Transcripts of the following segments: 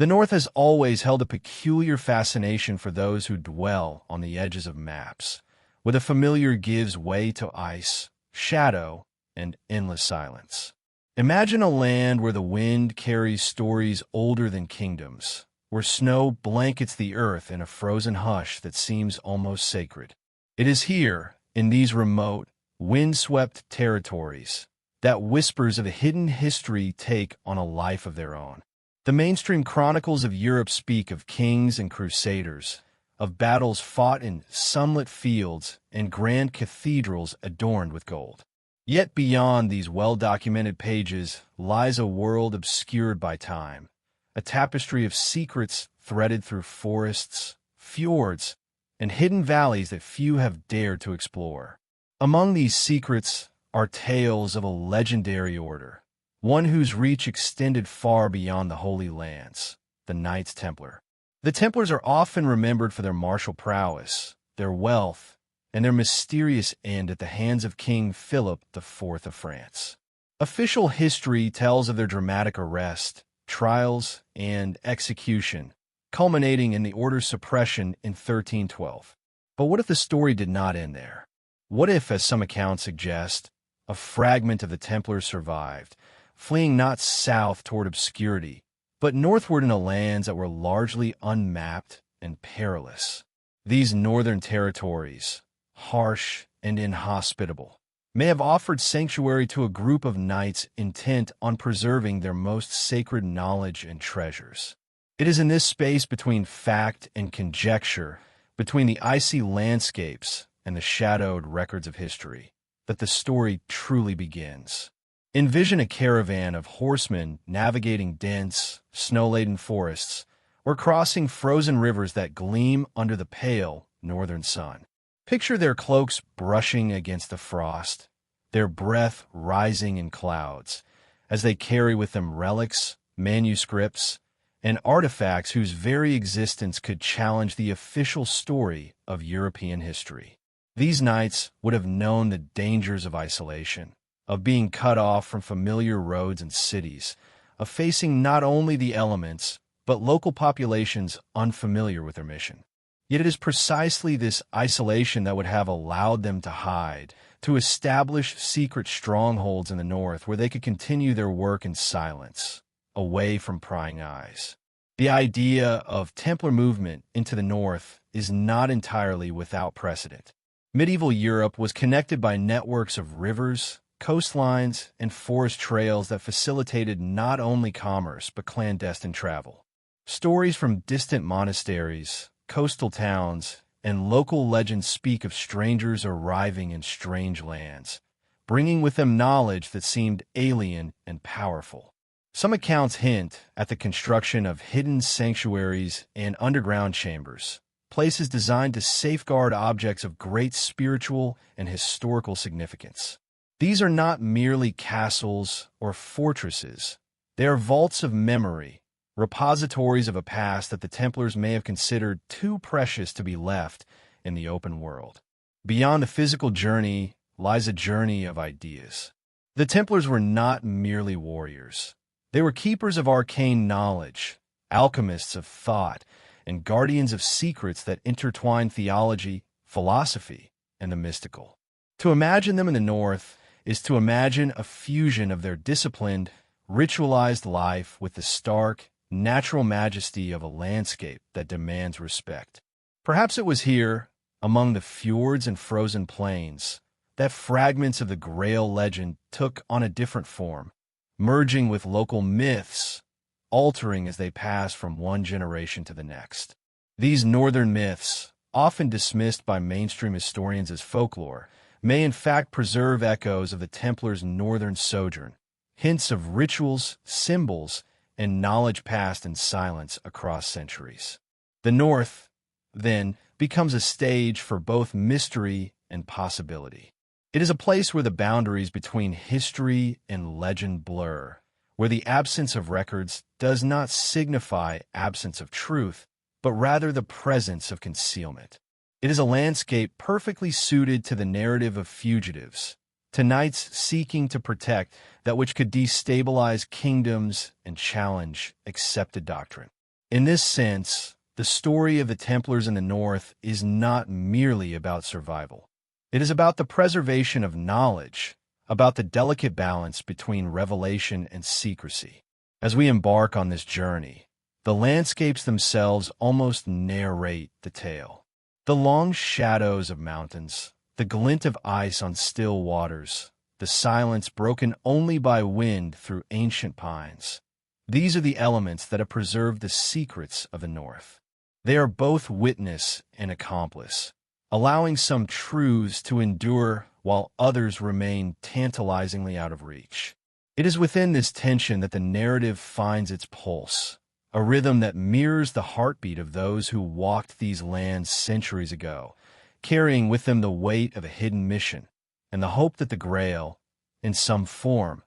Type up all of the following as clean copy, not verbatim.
The North has always held a peculiar fascination for those who dwell on the edges of maps, where the familiar gives way to ice, shadow, and endless silence. Imagine a land where the wind carries stories older than kingdoms, where snow blankets the earth in a frozen hush that seems almost sacred. It is here, in these remote, wind-swept territories, that whispers of a hidden history take on a life of their own. The mainstream chronicles of Europe speak of kings and crusaders, of battles fought in sunlit fields and grand cathedrals adorned with gold. Yet beyond these well-documented pages lies a world obscured by time, a tapestry of secrets threaded through forests, fjords, and hidden valleys that few have dared to explore. Among these secrets are tales of a legendary order, one whose reach extended far beyond the Holy Lands, the Knights Templar. The Templars are often remembered for their martial prowess, their wealth, and their mysterious end at the hands of King Philip IV of France. Official history tells of their dramatic arrest, trials, and execution, culminating in the order's suppression in 1312. But what if the story did not end there? What if, as some accounts suggest, a fragment of the Templars survived, fleeing not south toward obscurity, but northward into lands that were largely unmapped and perilous? These northern territories, harsh and inhospitable, may have offered sanctuary to a group of knights intent on preserving their most sacred knowledge and treasures. It is in this space between fact and conjecture, between the icy landscapes and the shadowed records of history, that the story truly begins. Envision a caravan of horsemen navigating dense, snow-laden forests or crossing frozen rivers that gleam under the pale northern sun. Picture their cloaks brushing against the frost, their breath rising in clouds, as they carry with them relics, manuscripts, and artifacts whose very existence could challenge the official story of European history. These knights would have known the dangers of isolation, of being cut off from familiar roads and cities, of facing not only the elements, but local populations unfamiliar with their mission. Yet it is precisely this isolation that would have allowed them to hide, to establish secret strongholds in the north where they could continue their work in silence, away from prying eyes. The idea of Templar movement into the north is not entirely without precedent. Medieval Europe was connected by networks of rivers, coastlines, and forest trails that facilitated not only commerce but clandestine travel. Stories from distant monasteries, coastal towns, and local legends speak of strangers arriving in strange lands, bringing with them knowledge that seemed alien and powerful. Some accounts hint at the construction of hidden sanctuaries and underground chambers, places designed to safeguard objects of great spiritual and historical significance. These are not merely castles or fortresses. They are vaults of memory, repositories of a past that the Templars may have considered too precious to be left in the open world. Beyond the physical journey lies a journey of ideas. The Templars were not merely warriors. They were keepers of arcane knowledge, alchemists of thought, and guardians of secrets that intertwine theology, philosophy, and the mystical. To imagine them in the north is to imagine a fusion of their disciplined, ritualized life with the stark, natural majesty of a landscape that demands respect. Perhaps it was here, among the fjords and frozen plains, that fragments of the Grail legend took on a different form, merging with local myths, altering as they pass from one generation to the next. These northern myths, often dismissed by mainstream historians as folklore, may in fact preserve echoes of the Templars' northern sojourn, hints of rituals, symbols, and knowledge passed in silence across centuries. The North, then, becomes a stage for both mystery and possibility. It is a place where the boundaries between history and legend blur, where the absence of records does not signify absence of truth, but rather the presence of concealment. It is a landscape perfectly suited to the narrative of fugitives, to knights seeking to protect that which could destabilize kingdoms and challenge accepted doctrine. In this sense, the story of the Templars in the North is not merely about survival. It is about the preservation of knowledge, about the delicate balance between revelation and secrecy. As we embark on this journey, the landscapes themselves almost narrate the tale. The long shadows of mountains, the glint of ice on still waters, the silence broken only by wind through ancient pines. These are the elements that have preserved the secrets of the North. They are both witness and accomplice, allowing some truths to endure while others remain tantalizingly out of reach. It is within this tension that the narrative finds its pulse, a rhythm that mirrors the heartbeat of those who walked these lands centuries ago, carrying with them the weight of a hidden mission and the hope that the Grail, in some form,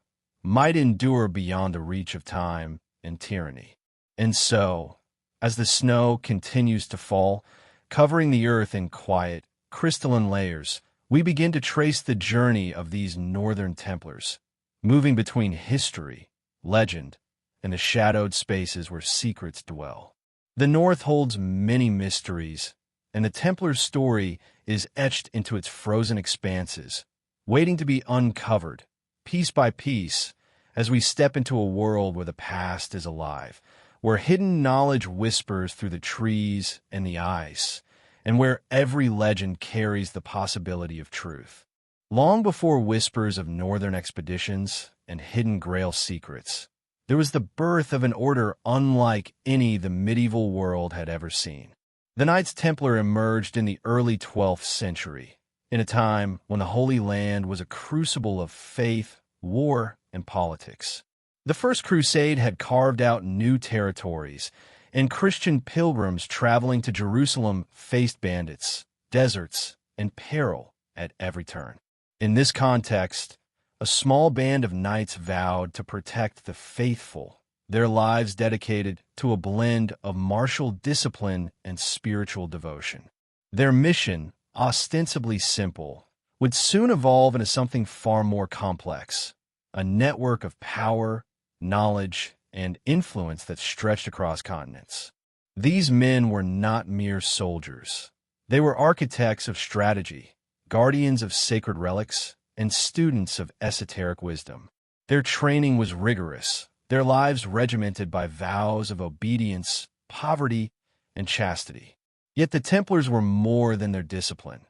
might endure beyond the reach of time and tyranny. And so, as the snow continues to fall, covering the earth in quiet, crystalline layers, we begin to trace the journey of these Northern Templars, moving between history, legend, and the shadowed spaces where secrets dwell. The North holds many mysteries, and the Templar's story is etched into its frozen expanses, waiting to be uncovered, piece by piece, as we step into a world where the past is alive, where hidden knowledge whispers through the trees and the ice, and where every legend carries the possibility of truth. Long before whispers of northern expeditions and hidden Grail secrets, there was the birth of an order unlike any the medieval world had ever seen. The Knights Templar emerged in the early 12th century, in a time when the Holy Land was a crucible of faith, war, and politics. The First Crusade had carved out new territories, and Christian pilgrims traveling to Jerusalem faced bandits, deserts, and peril at every turn. In this context, a small band of knights vowed to protect the faithful, their lives dedicated to a blend of martial discipline and spiritual devotion. Their mission, ostensibly simple, would soon evolve into something far more complex, a network of power, knowledge, and influence that stretched across continents. These men were not mere soldiers. They were architects of strategy, guardians of sacred relics, and students of esoteric wisdom. Their training was rigorous, their lives regimented by vows of obedience, poverty, and chastity. Yet the Templars were more than their discipline.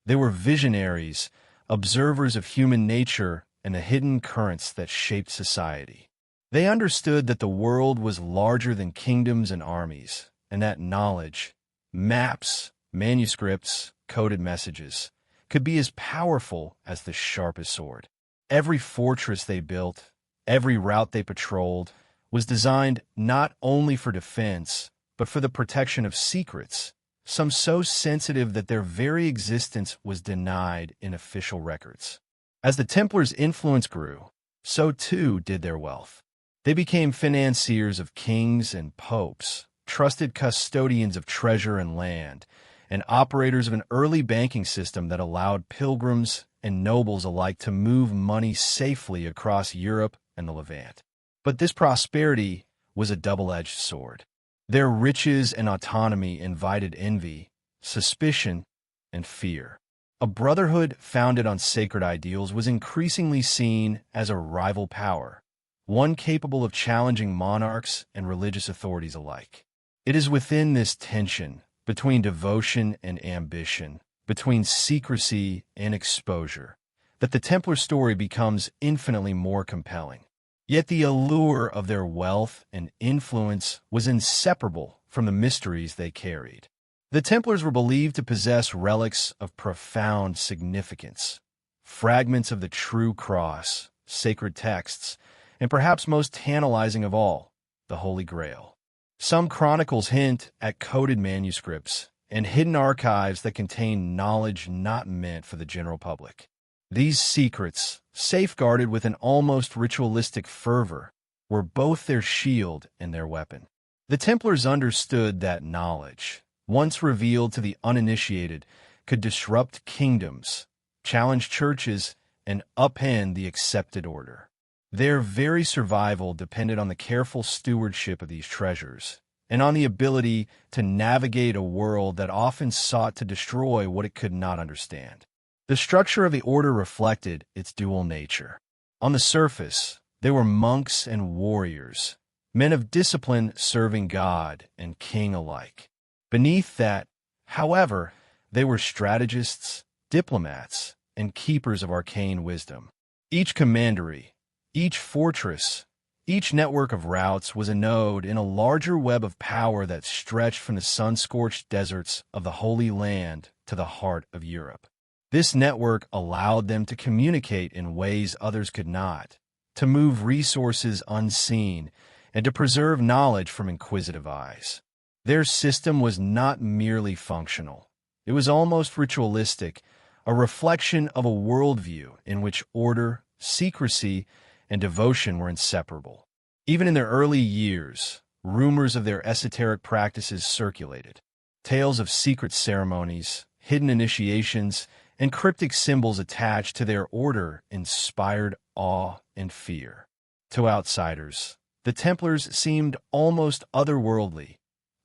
They were visionaries, observers of human nature and the hidden currents that shaped society. They understood that the world was larger than kingdoms and armies, and that knowledge, maps, manuscripts, coded messages, could be as powerful as the sharpest sword. Every fortress they built, every route they patrolled, was designed not only for defense, but for the protection of secrets, some so sensitive that their very existence was denied in official records. As the Templars' influence grew, so too did their wealth. They became financiers of kings and popes, trusted custodians of treasure and land, and operators of an early banking system that allowed pilgrims and nobles alike to move money safely across Europe and the Levant. But this prosperity was a double-edged sword. Their riches and autonomy invited envy, suspicion, and fear. A brotherhood founded on sacred ideals was increasingly seen as a rival power, one capable of challenging monarchs and religious authorities alike. It is within this tension, between devotion and ambition, between secrecy and exposure, that the Templar story becomes infinitely more compelling. Yet the allure of their wealth and influence was inseparable from the mysteries they carried. The Templars were believed to possess relics of profound significance, fragments of the true cross, sacred texts, and perhaps most tantalizing of all, the Holy Grail. Some chronicles hint at coded manuscripts and hidden archives that contain knowledge not meant for the general public. These secrets, safeguarded with an almost ritualistic fervor, were both their shield and their weapon. The Templars understood that knowledge, once revealed to the uninitiated, could disrupt kingdoms, challenge churches, and upend the accepted order. Their very survival depended on the careful stewardship of these treasures, and on the ability to navigate a world that often sought to destroy what it could not understand. The structure of the order reflected its dual nature. On the surface, they were monks and warriors, men of discipline serving God and king alike. Beneath that, however, they were strategists, diplomats, and keepers of arcane wisdom. Each commandery, each fortress, each network of routes was a node in a larger web of power that stretched from the sun-scorched deserts of the Holy Land to the heart of Europe. This network allowed them to communicate in ways others could not, to move resources unseen, and to preserve knowledge from inquisitive eyes. Their system was not merely functional. It was almost ritualistic, a reflection of a worldview in which order, secrecy, and devotion were inseparable. Even in their early years, rumors of their esoteric practices circulated. Tales of secret ceremonies, hidden initiations, and cryptic symbols attached to their order inspired awe and fear. To outsiders, the Templars seemed almost otherworldly,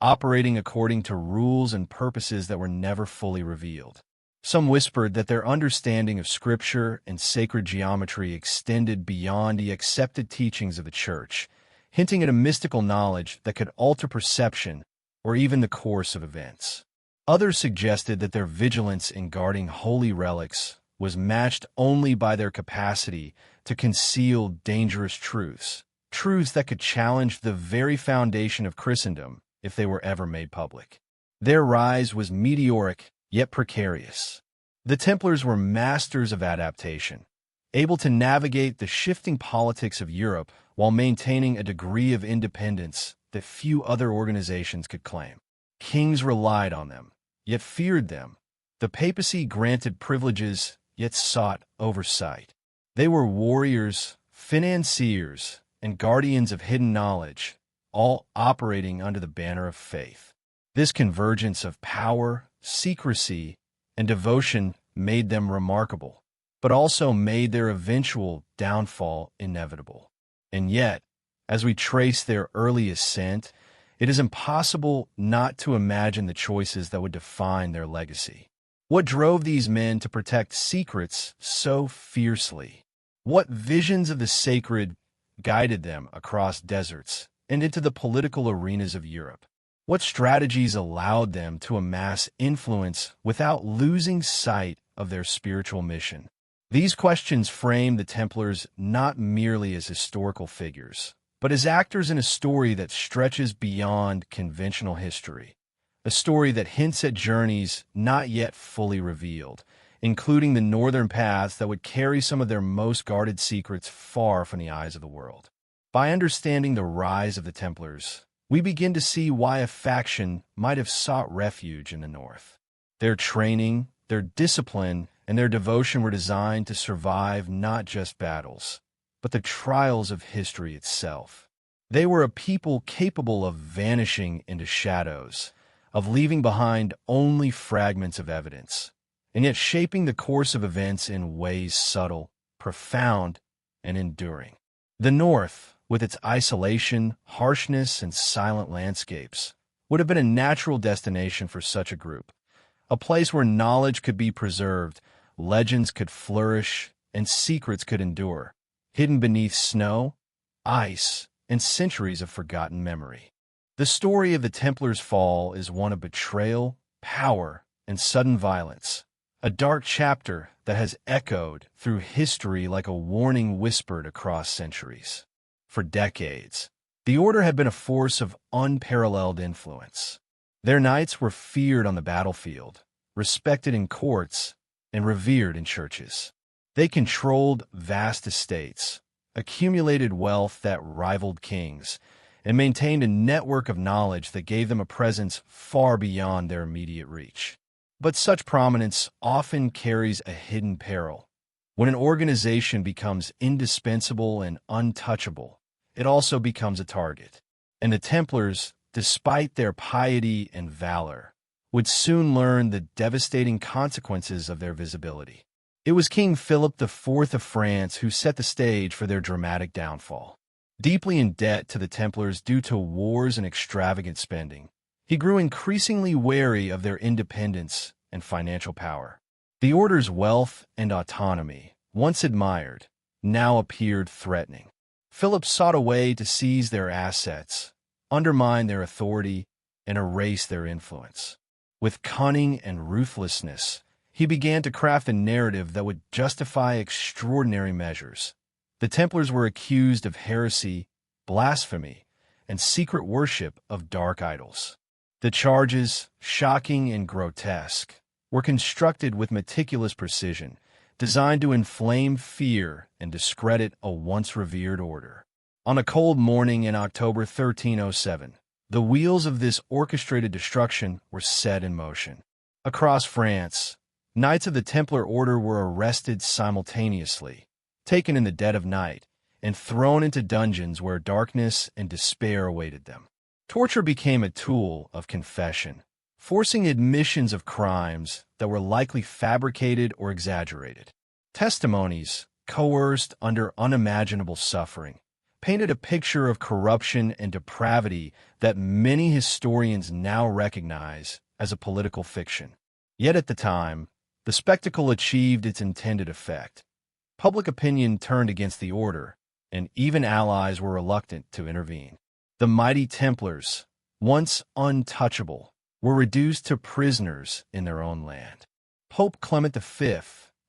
operating according to rules and purposes that were never fully revealed. Some whispered that their understanding of scripture and sacred geometry extended beyond the accepted teachings of the Church, hinting at a mystical knowledge that could alter perception or even the course of events. Others suggested that their vigilance in guarding holy relics was matched only by their capacity to conceal dangerous truths, truths that could challenge the very foundation of Christendom if they were ever made public. Their rise was meteoric, yet precarious. The Templars were masters of adaptation, able to navigate the shifting politics of Europe while maintaining a degree of independence that few other organizations could claim. Kings relied on them, yet feared them. The papacy granted privileges, yet sought oversight. They were warriors, financiers, and guardians of hidden knowledge, all operating under the banner of faith. This convergence of power, secrecy, and devotion made them remarkable, but also made their eventual downfall inevitable. And yet, as we trace their early ascent, it is impossible not to imagine the choices that would define their legacy. What drove these men to protect secrets so fiercely? What visions of the sacred guided them across deserts and into the political arenas of Europe? What strategies allowed them to amass influence without losing sight of their spiritual mission? These questions frame the Templars not merely as historical figures, but as actors in a story that stretches beyond conventional history, a story that hints at journeys not yet fully revealed, including the northern paths that would carry some of their most guarded secrets far from the eyes of the world. By understanding the rise of the Templars, we begin to see why a faction might have sought refuge in the north. Their training, their discipline, and their devotion were designed to survive not just battles, but the trials of history itself. They were a people capable of vanishing into shadows, of leaving behind only fragments of evidence, and yet shaping the course of events in ways subtle, profound, and enduring. The North, with its isolation, harshness, and silent landscapes, would have been a natural destination for such a group, a place where knowledge could be preserved, legends could flourish, and secrets could endure, hidden beneath snow, ice, and centuries of forgotten memory. The story of the Templars' fall is one of betrayal, power, and sudden violence, a dark chapter that has echoed through history like a warning whispered across centuries. For decades, the Order had been a force of unparalleled influence. Their knights were feared on the battlefield, respected in courts, and revered in churches. They controlled vast estates, accumulated wealth that rivaled kings, and maintained a network of knowledge that gave them a presence far beyond their immediate reach. But such prominence often carries a hidden peril. When an organization becomes indispensable and untouchable, it also becomes a target. And the Templars, despite their piety and valor, would soon learn the devastating consequences of their visibility. It was King Philip IV of France who set the stage for their dramatic downfall. Deeply in debt to the Templars due to wars and extravagant spending, he grew increasingly wary of their independence and financial power. The order's wealth and autonomy, once admired, now appeared threatening. Philip sought a way to seize their assets, undermine their authority, and erase their influence. With cunning and ruthlessness, he began to craft a narrative that would justify extraordinary measures. The Templars were accused of heresy, blasphemy, and secret worship of dark idols. The charges, shocking and grotesque, were constructed with meticulous precision, designed to inflame fear and discredit a once revered order. On a cold morning in October 1307, the wheels of this orchestrated destruction were set in motion. Across France, Knights of the Templar Order were arrested simultaneously, taken in the dead of night, and thrown into dungeons where darkness and despair awaited them. Torture became a tool of confession, forcing admissions of crimes that were likely fabricated or exaggerated. Testimonies, coerced under unimaginable suffering, painted a picture of corruption and depravity that many historians now recognize as a political fiction. Yet at the time, the spectacle achieved its intended effect. Public opinion turned against the order, and even allies were reluctant to intervene. The mighty Templars, once untouchable, were reduced to prisoners in their own land. Pope Clement V,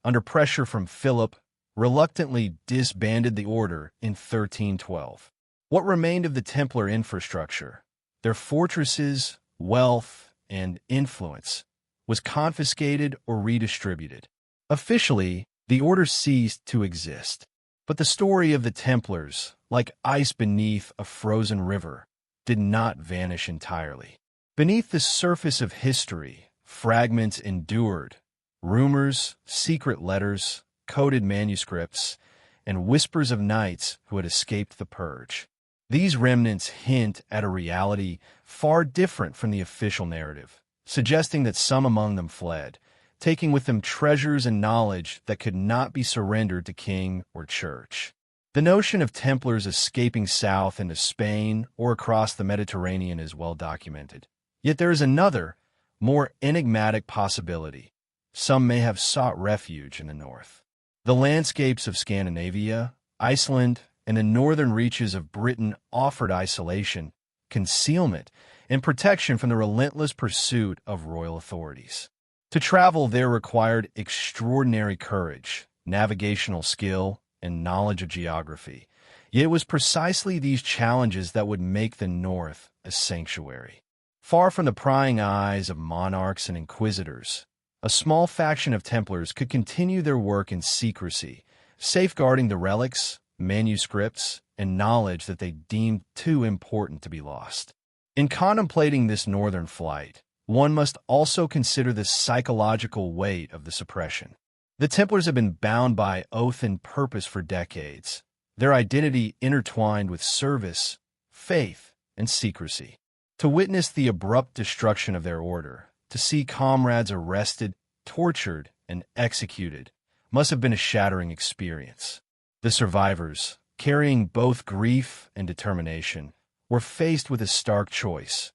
under pressure from Philip, reluctantly disbanded the order in 1312. What remained of the Templar infrastructure, their fortresses, wealth, and influence, was confiscated or redistributed. Officially, the order ceased to exist. But the story of the Templars, like ice beneath a frozen river, did not vanish entirely. Beneath the surface of history, fragments endured, rumors, secret letters, coded manuscripts, and whispers of knights who had escaped the purge. These remnants hint at a reality far different from the official narrative, suggesting that some among them fled, taking with them treasures and knowledge that could not be surrendered to king or church. The notion of Templars escaping south into Spain or across the Mediterranean is well documented. Yet there is another, more enigmatic possibility. Some may have sought refuge in the north. The landscapes of Scandinavia, Iceland, and the northern reaches of Britain offered isolation, concealment, and protection from the relentless pursuit of royal authorities. To travel there required extraordinary courage, navigational skill, and knowledge of geography. Yet it was precisely these challenges that would make the North a sanctuary. Far from the prying eyes of monarchs and inquisitors, a small faction of Templars could continue their work in secrecy, safeguarding the relics, manuscripts, and knowledge that they deemed too important to be lost. In contemplating this northern flight, one must also consider the psychological weight of the suppression. The Templars have been bound by oath and purpose for decades, their identity intertwined with service, faith, and secrecy. To witness the abrupt destruction of their order, to see comrades arrested, tortured, and executed, must have been a shattering experience. The survivors, carrying both grief and determination, were faced with a stark choice: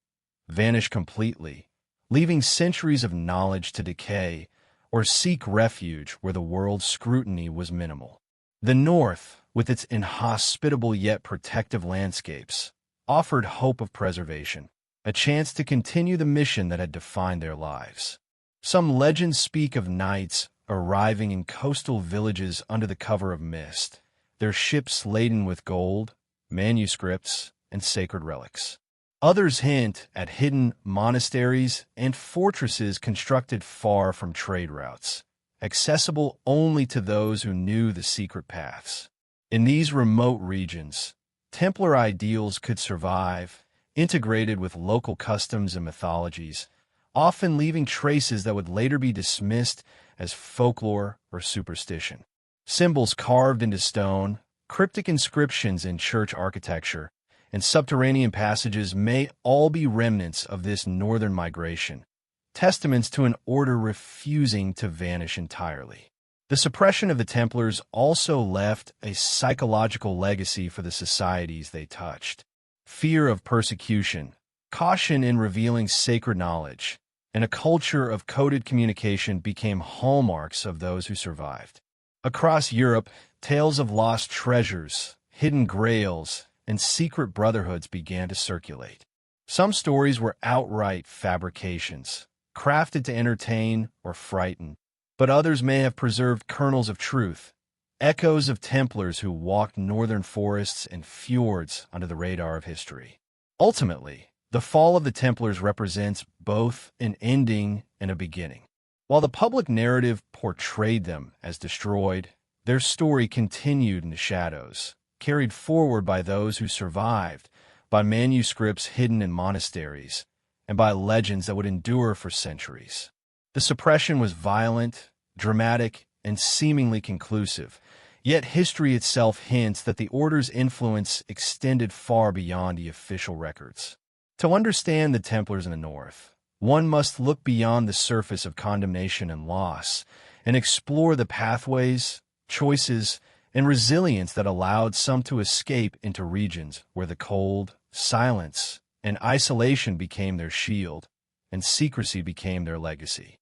vanish completely, leaving centuries of knowledge to decay, or seek refuge where the world's scrutiny was minimal. The North, with its inhospitable yet protective landscapes, offered hope of preservation, a chance to continue the mission that had defined their lives. Some legends speak of knights arriving in coastal villages under the cover of mist, their ships laden with gold, manuscripts, and sacred relics. Others hint at hidden monasteries and fortresses constructed far from trade routes, accessible only to those who knew the secret paths. In these remote regions, Templar ideals could survive, integrated with local customs and mythologies, often leaving traces that would later be dismissed as folklore or superstition. Symbols carved into stone, cryptic inscriptions in church architecture, and subterranean passages may all be remnants of this northern migration, testaments to an order refusing to vanish entirely. The suppression of the Templars also left a psychological legacy for the societies they touched. Fear of persecution, caution in revealing sacred knowledge, and a culture of coded communication became hallmarks of those who survived. Across Europe, tales of lost treasures, hidden grails, and secret brotherhoods began to circulate. Some stories were outright fabrications, crafted to entertain or frighten, but others may have preserved kernels of truth, echoes of Templars who walked northern forests and fjords under the radar of history. Ultimately, the fall of the Templars represents both an ending and a beginning. While the public narrative portrayed them as destroyed, their story continued in the shadows, carried forward by those who survived, by manuscripts hidden in monasteries, and by legends that would endure for centuries. The suppression was violent, dramatic, and seemingly conclusive, yet history itself hints that the order's influence extended far beyond the official records. To understand the Templars in the North, one must look beyond the surface of condemnation and loss and explore the pathways, choices, and resilience that allowed some to escape into regions where the cold, silence, and isolation became their shield, and secrecy became their legacy.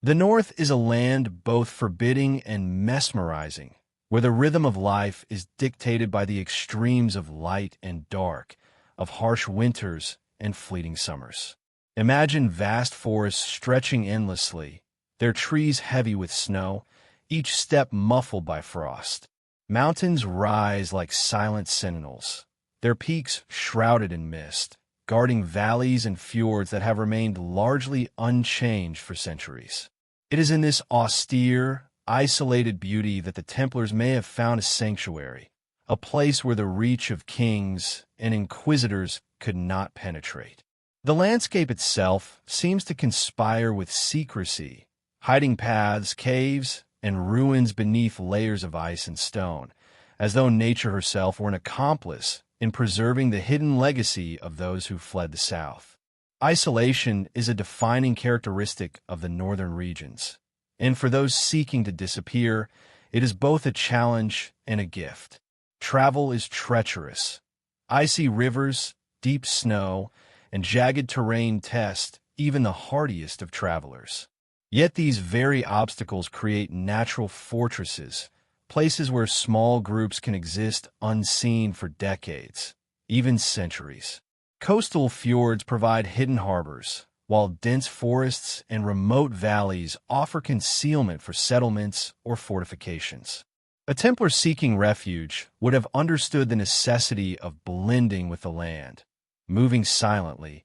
The North is a land both forbidding and mesmerizing, where the rhythm of life is dictated by the extremes of light and dark, of harsh winters and fleeting summers. Imagine vast forests stretching endlessly, their trees heavy with snow, each step muffled by frost. Mountains rise like silent sentinels, their peaks shrouded in mist, guarding valleys and fjords that have remained largely unchanged for centuries. It is in this austere, isolated beauty that the Templars may have found a sanctuary, a place where the reach of kings and inquisitors could not penetrate. The landscape itself seems to conspire with secrecy, hiding paths, caves, and ruins beneath layers of ice and stone, as though nature herself were an accomplice in preserving the hidden legacy of those who fled the south. Isolation is a defining characteristic of the northern regions, and for those seeking to disappear, it is both a challenge and a gift. Travel is treacherous. Icy rivers, deep snow, and jagged terrain test even the hardiest of travelers. Yet these very obstacles create natural fortresses, places where small groups can exist unseen for decades, even centuries. Coastal fjords provide hidden harbors, while dense forests and remote valleys offer concealment for settlements or fortifications. A Templar seeking refuge would have understood the necessity of blending with the land, moving silently,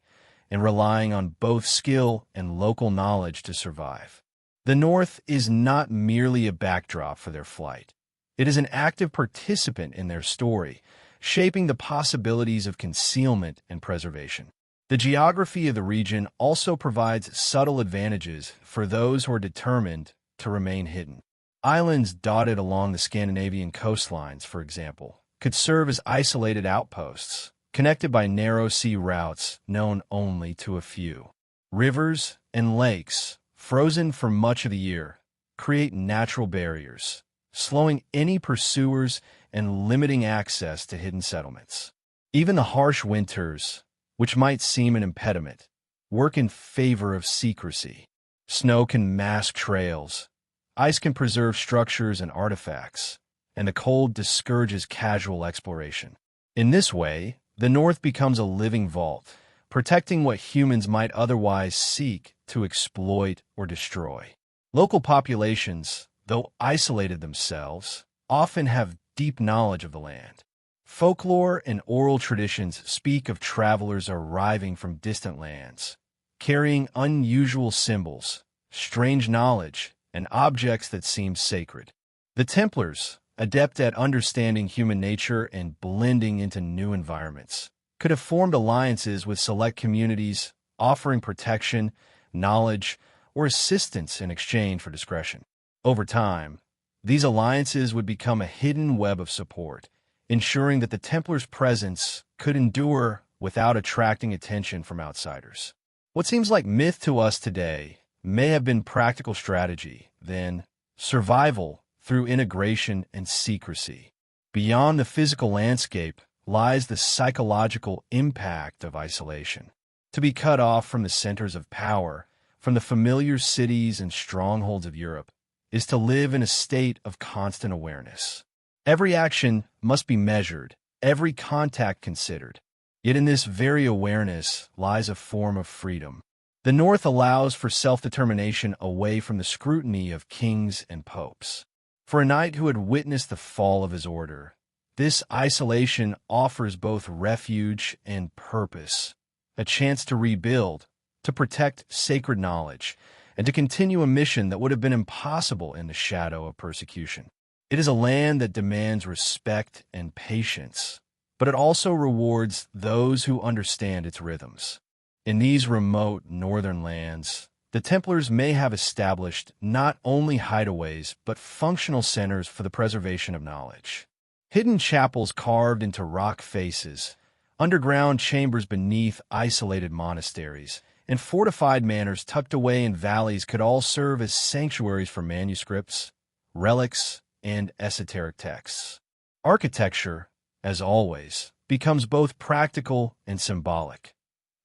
and relying on both skill and local knowledge to survive. The North is not merely a backdrop for their flight. It is an active participant in their story, shaping the possibilities of concealment and preservation. The geography of the region also provides subtle advantages for those who are determined to remain hidden. Islands dotted along the Scandinavian coastlines, for example, could serve as isolated outposts, connected by narrow sea routes known only to a few. Rivers and lakes, frozen for much of the year, create natural barriers, slowing any pursuers and limiting access to hidden settlements. Even the harsh winters, which might seem an impediment, work in favor of secrecy. Snow can mask trails, ice can preserve structures and artifacts, and the cold discourages casual exploration. In this way, the North becomes a living vault, protecting what humans might otherwise seek to exploit or destroy. Local populations, though isolated themselves, often have deep knowledge of the land. Folklore and oral traditions speak of travelers arriving from distant lands, carrying unusual symbols, strange knowledge, and objects that seem sacred. The Templars, adept at understanding human nature and blending into new environments, could have formed alliances with select communities, offering protection, knowledge, or assistance in exchange for discretion. Over time, these alliances would become a hidden web of support, ensuring that the Templars' presence could endure without attracting attention from outsiders. What seems like myth to us today may have been practical strategy, then survival through integration and secrecy. Beyond the physical landscape lies the psychological impact of isolation. To be cut off from the centers of power, from the familiar cities and strongholds of Europe, is to live in a state of constant awareness. Every action must be measured, every contact considered. Yet in this very awareness lies a form of freedom. The North allows for self-determination away from the scrutiny of kings and popes. For a knight who had witnessed the fall of his order, this isolation offers both refuge and purpose, a chance to rebuild, to protect sacred knowledge, and to continue a mission that would have been impossible in the shadow of persecution. It is a land that demands respect and patience, but it also rewards those who understand its rhythms. In these remote northern lands, the Templars may have established not only hideaways but functional centers for the preservation of knowledge. Hidden chapels carved into rock faces, underground chambers beneath isolated monasteries, and fortified manors tucked away in valleys could all serve as sanctuaries for manuscripts, relics, and esoteric texts. Architecture, as always, becomes both practical and symbolic.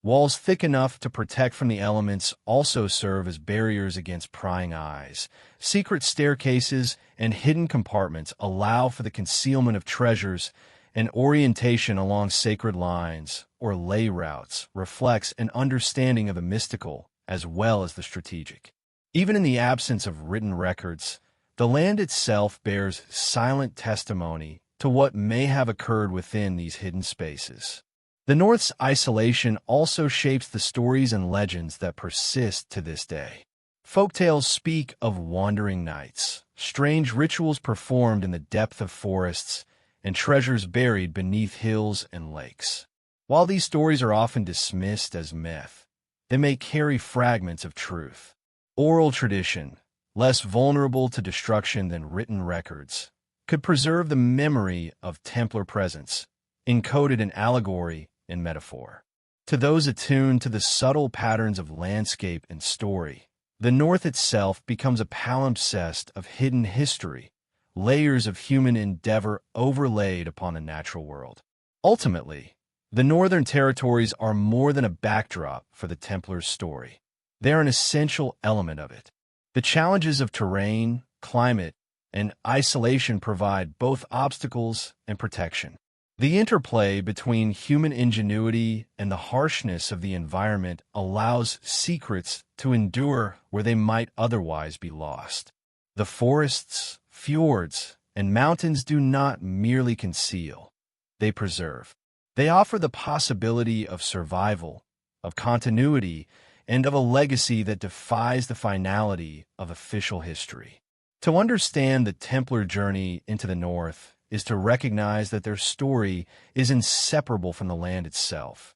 Walls thick enough to protect from the elements also serve as barriers against prying eyes. Secret staircases and hidden compartments allow for the concealment of treasures, and orientation along sacred lines or ley routes reflects an understanding of the mystical as well as the strategic. Even in the absence of written records, the land itself bears silent testimony to what may have occurred within these hidden spaces. The North's isolation also shapes the stories and legends that persist to this day. Folktales speak of wandering knights, strange rituals performed in the depth of forests, and treasures buried beneath hills and lakes. While these stories are often dismissed as myth, they may carry fragments of truth. Oral tradition, less vulnerable to destruction than written records, could preserve the memory of Templar presence, encoded in allegory and metaphor. To those attuned to the subtle patterns of landscape and story, the North itself becomes a palimpsest of hidden history, layers of human endeavor overlaid upon the natural world. Ultimately, the Northern Territories are more than a backdrop for the Templars' story. They are an essential element of it. The challenges of terrain, climate, and isolation provide both obstacles and protection. The interplay between human ingenuity and the harshness of the environment allows secrets to endure where they might otherwise be lost. The forests, fjords, and mountains do not merely conceal, they preserve. They offer the possibility of survival, of continuity, and of a legacy that defies the finality of official history. To understand the Templar journey into the North is to recognize that their story is inseparable from the land itself.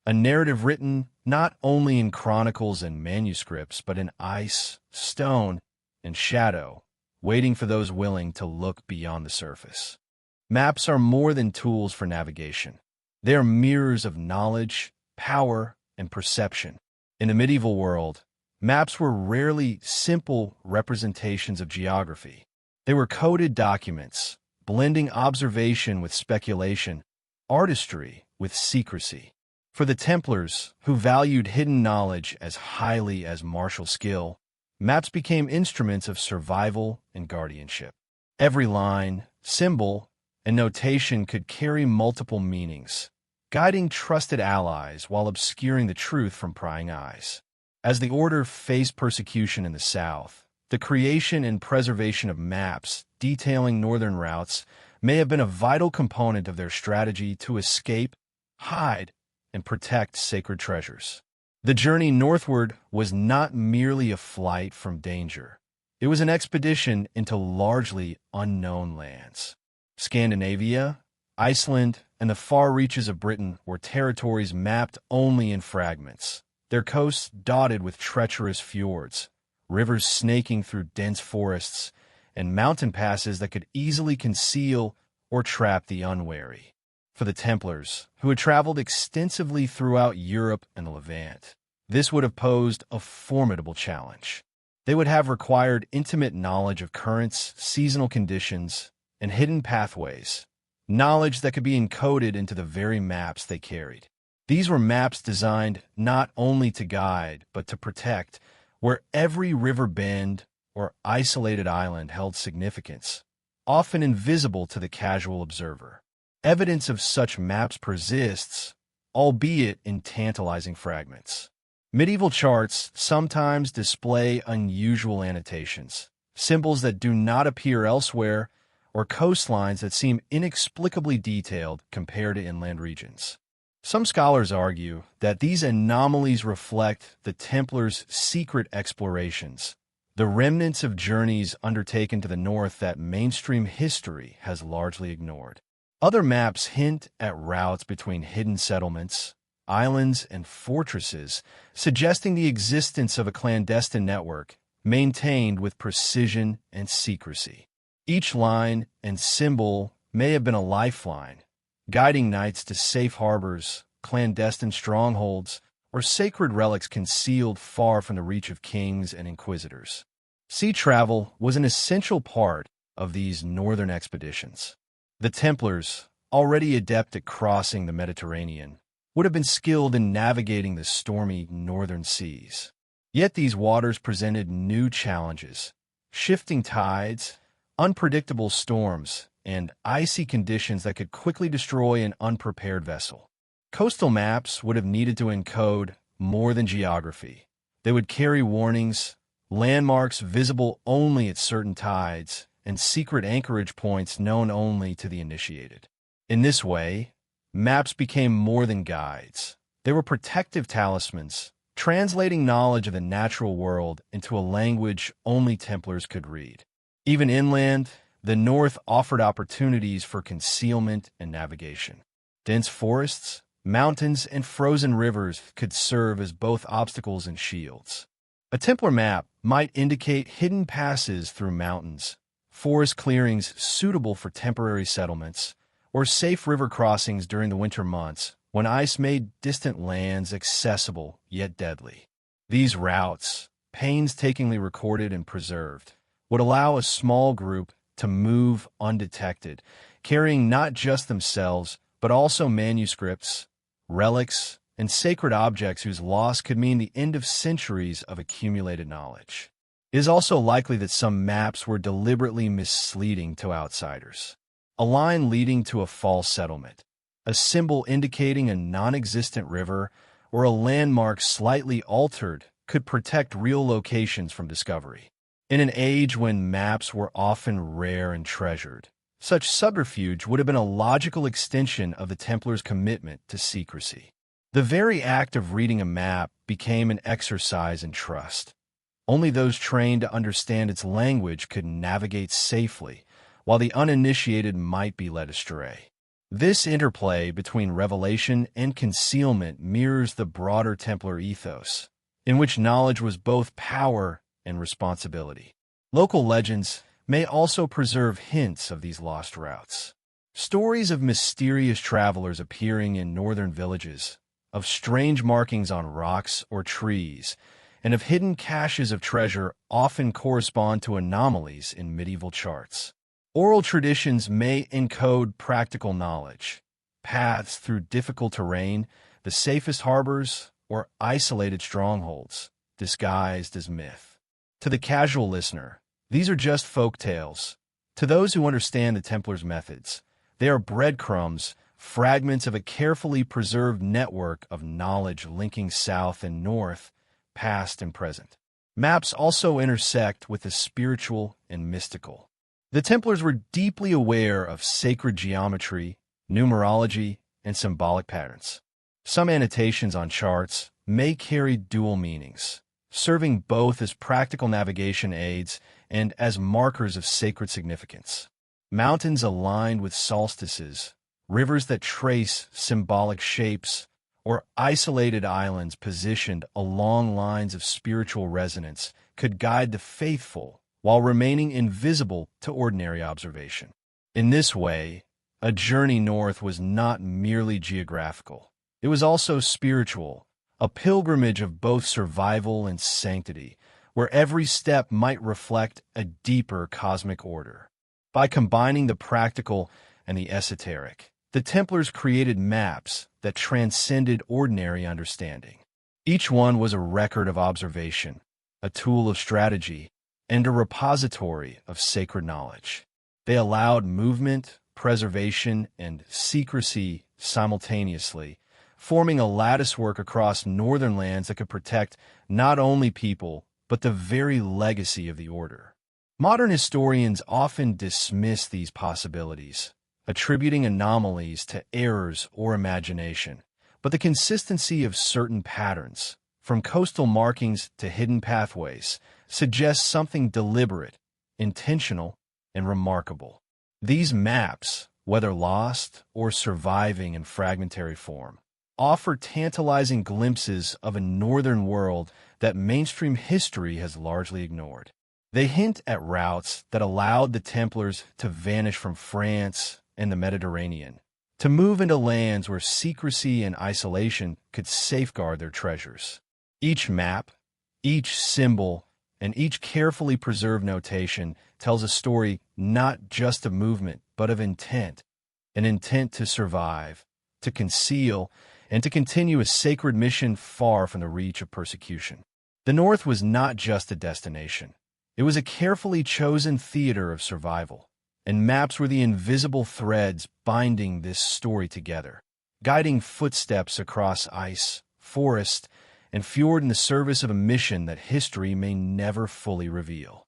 A narrative written not only in chronicles and manuscripts, but in ice, stone, and shadow, waiting for those willing to look beyond the surface. Maps are more than tools for navigation. They are mirrors of knowledge, power, and perception. In the medieval world, maps were rarely simple representations of geography. They were coded documents, blending observation with speculation, artistry with secrecy. For the Templars, who valued hidden knowledge as highly as martial skill, maps became instruments of survival and guardianship. Every line, symbol, and notation could carry multiple meanings, guiding trusted allies while obscuring the truth from prying eyes. As the Order faced persecution in the South, the creation and preservation of maps detailing northern routes may have been a vital component of their strategy to escape, hide, and protect sacred treasures. The journey northward was not merely a flight from danger. It was an expedition into largely unknown lands. Scandinavia, Iceland, and the far reaches of Britain were territories mapped only in fragments, their coasts dotted with treacherous fjords, rivers snaking through dense forests, and mountain passes that could easily conceal or trap the unwary. For the Templars, who had traveled extensively throughout Europe and the Levant, this would have posed a formidable challenge. They would have required intimate knowledge of currents, seasonal conditions, and hidden pathways, knowledge that could be encoded into the very maps they carried. These were maps designed not only to guide, but to protect, where every river bend or isolated island held significance, often invisible to the casual observer. Evidence of such maps persists, albeit in tantalizing fragments. Medieval charts sometimes display unusual annotations, symbols that do not appear elsewhere, or coastlines that seem inexplicably detailed compared to inland regions. Some scholars argue that these anomalies reflect the Templars' secret explorations, the remnants of journeys undertaken to the north that mainstream history has largely ignored. Other maps hint at routes between hidden settlements, islands, and fortresses, suggesting the existence of a clandestine network maintained with precision and secrecy. Each line and symbol may have been a lifeline, guiding knights to safe harbors, clandestine strongholds, or sacred relics concealed far from the reach of kings and inquisitors. Sea travel was an essential part of these northern expeditions. The Templars, already adept at crossing the Mediterranean, would have been skilled in navigating the stormy northern seas. Yet these waters presented new challenges: shifting tides, unpredictable storms, and icy conditions that could quickly destroy an unprepared vessel. Coastal maps would have needed to encode more than geography. They would carry warnings, landmarks visible only at certain tides, and secret anchorage points known only to the initiated. In this way, maps became more than guides. They were protective talismans, translating knowledge of the natural world into a language only Templars could read. Even inland, the north offered opportunities for concealment and navigation. Dense forests, mountains, and frozen rivers could serve as both obstacles and shields. A Templar map might indicate hidden passes through mountains, forest clearings suitable for temporary settlements, or safe river crossings during the winter months when ice made distant lands accessible yet deadly. These routes, painstakingly recorded and preserved, would allow a small group to move undetected, carrying not just themselves, but also manuscripts, relics, and sacred objects whose loss could mean the end of centuries of accumulated knowledge. It is also likely that some maps were deliberately misleading to outsiders. A line leading to a false settlement, a symbol indicating a non-existent river, or a landmark slightly altered could protect real locations from discovery. In an age when maps were often rare and treasured, such subterfuge would have been a logical extension of the Templars' commitment to secrecy. The very act of reading a map became an exercise in trust. Only those trained to understand its language could navigate safely, while the uninitiated might be led astray. This interplay between revelation and concealment mirrors the broader Templar ethos, in which knowledge was both power and responsibility. Local legends may also preserve hints of these lost routes. Stories of mysterious travelers appearing in northern villages, of strange markings on rocks or trees, and of hidden caches of treasure often correspond to anomalies in medieval charts. Oral traditions may encode practical knowledge, paths through difficult terrain, the safest harbors, or isolated strongholds, disguised as myth. To the casual listener, these are just folk tales. To those who understand the Templars' methods, they are breadcrumbs, fragments of a carefully preserved network of knowledge linking south and north, past and present. Maps also intersect with the spiritual and mystical. The Templars were deeply aware of sacred geometry, numerology, and symbolic patterns. Some annotations on charts may carry dual meanings, serving both as practical navigation aids and as markers of sacred significance. Mountains aligned with solstices, rivers that trace symbolic shapes, or isolated islands positioned along lines of spiritual resonance could guide the faithful while remaining invisible to ordinary observation. In this way, a journey north was not merely geographical. It was also spiritual, a pilgrimage of both survival and sanctity, where every step might reflect a deeper cosmic order. By combining the practical and the esoteric, the Templars created maps that transcended ordinary understanding. Each one was a record of observation, a tool of strategy, and a repository of sacred knowledge. They allowed movement, preservation, and secrecy simultaneously, forming a latticework across northern lands that could protect not only people, but the very legacy of the order. Modern historians often dismiss these possibilities, attributing anomalies to errors or imagination. But the consistency of certain patterns, from coastal markings to hidden pathways, suggests something deliberate, intentional, and remarkable. These maps, whether lost or surviving in fragmentary form, offer tantalizing glimpses of a northern world that mainstream history has largely ignored. They hint at routes that allowed the Templars to vanish from France and the Mediterranean, to move into lands where secrecy and isolation could safeguard their treasures. Each map, each symbol, and each carefully preserved notation tells a story not just of movement, but of intent, an intent to survive, to conceal, and to continue a sacred mission far from the reach of persecution. The North was not just a destination. It was a carefully chosen theater of survival, and maps were the invisible threads binding this story together, guiding footsteps across ice, forest, and fjord in the service of a mission that history may never fully reveal.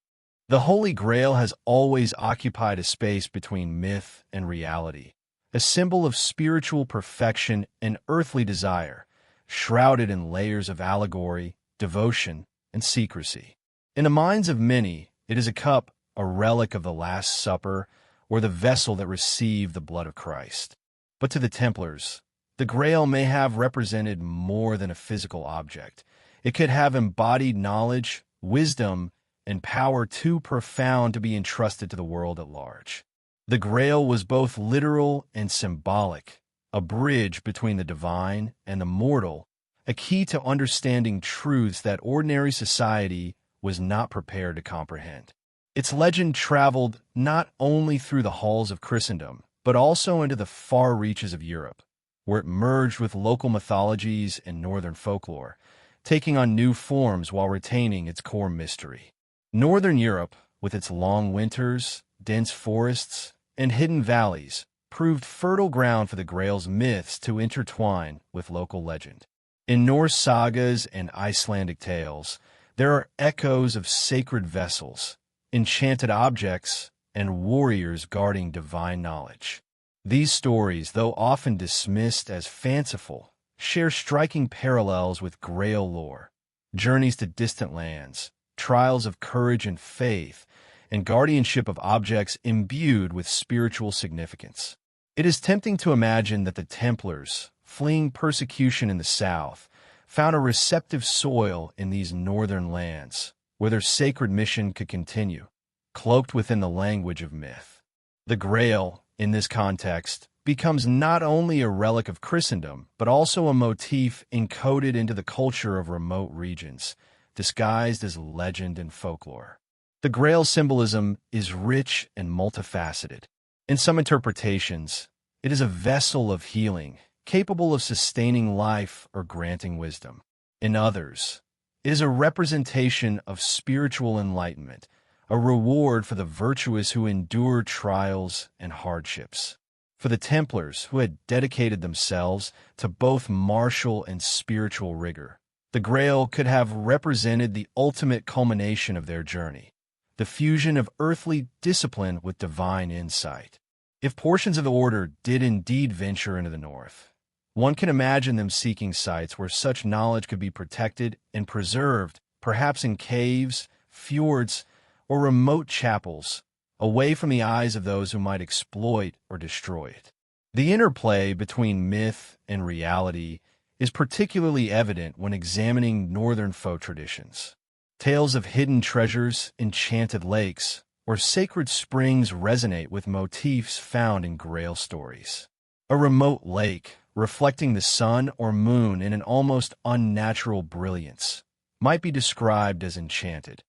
The Holy Grail has always occupied a space between myth and reality, a symbol of spiritual perfection and earthly desire, shrouded in layers of allegory, devotion, and secrecy. In the minds of many, it is a cup, a relic of the Last Supper, or the vessel that received the blood of Christ. But to the Templars, the Grail may have represented more than a physical object. It could have embodied knowledge, wisdom, and power too profound to be entrusted to the world at large. The Grail was both literal and symbolic, a bridge between the divine and the mortal, a key to understanding truths that ordinary society was not prepared to comprehend. Its legend traveled not only through the halls of Christendom, but also into the far reaches of Europe, where it merged with local mythologies and northern folklore, taking on new forms while retaining its core mystery. Northern Europe, with its long winters, dense forests, and hidden valleys, proved fertile ground for the Grail's myths to intertwine with local legend. In Norse sagas and Icelandic tales, there are echoes of sacred vessels, enchanted objects, and warriors guarding divine knowledge. These stories, though often dismissed as fanciful, share striking parallels with Grail lore, journeys to distant lands, trials of courage and faith, and guardianship of objects imbued with spiritual significance. It is tempting to imagine that the Templars, fleeing persecution in the south, found a receptive soil in these northern lands, where their sacred mission could continue, cloaked within the language of myth. The Grail, in this context, becomes not only a relic of Christendom, but also a motif encoded into the culture of remote regions, disguised as legend and folklore. The Grail symbolism is rich and multifaceted. In some interpretations, it is a vessel of healing, capable of sustaining life or granting wisdom. In others, it is a representation of spiritual enlightenment, a reward for the virtuous who endure trials and hardships. For the Templars, who had dedicated themselves to both martial and spiritual rigor, the Grail could have represented the ultimate culmination of their journey, the fusion of earthly discipline with divine insight. If portions of the Order did indeed venture into the north, one can imagine them seeking sites where such knowledge could be protected and preserved, perhaps in caves, fjords, or remote chapels, away from the eyes of those who might exploit or destroy it. The interplay between myth and reality is particularly evident when examining northern folk traditions. Tales of hidden treasures, enchanted lakes, or sacred springs resonate with motifs found in Grail stories. A remote lake, reflecting the sun or moon in an almost unnatural brilliance, might be described as enchanted.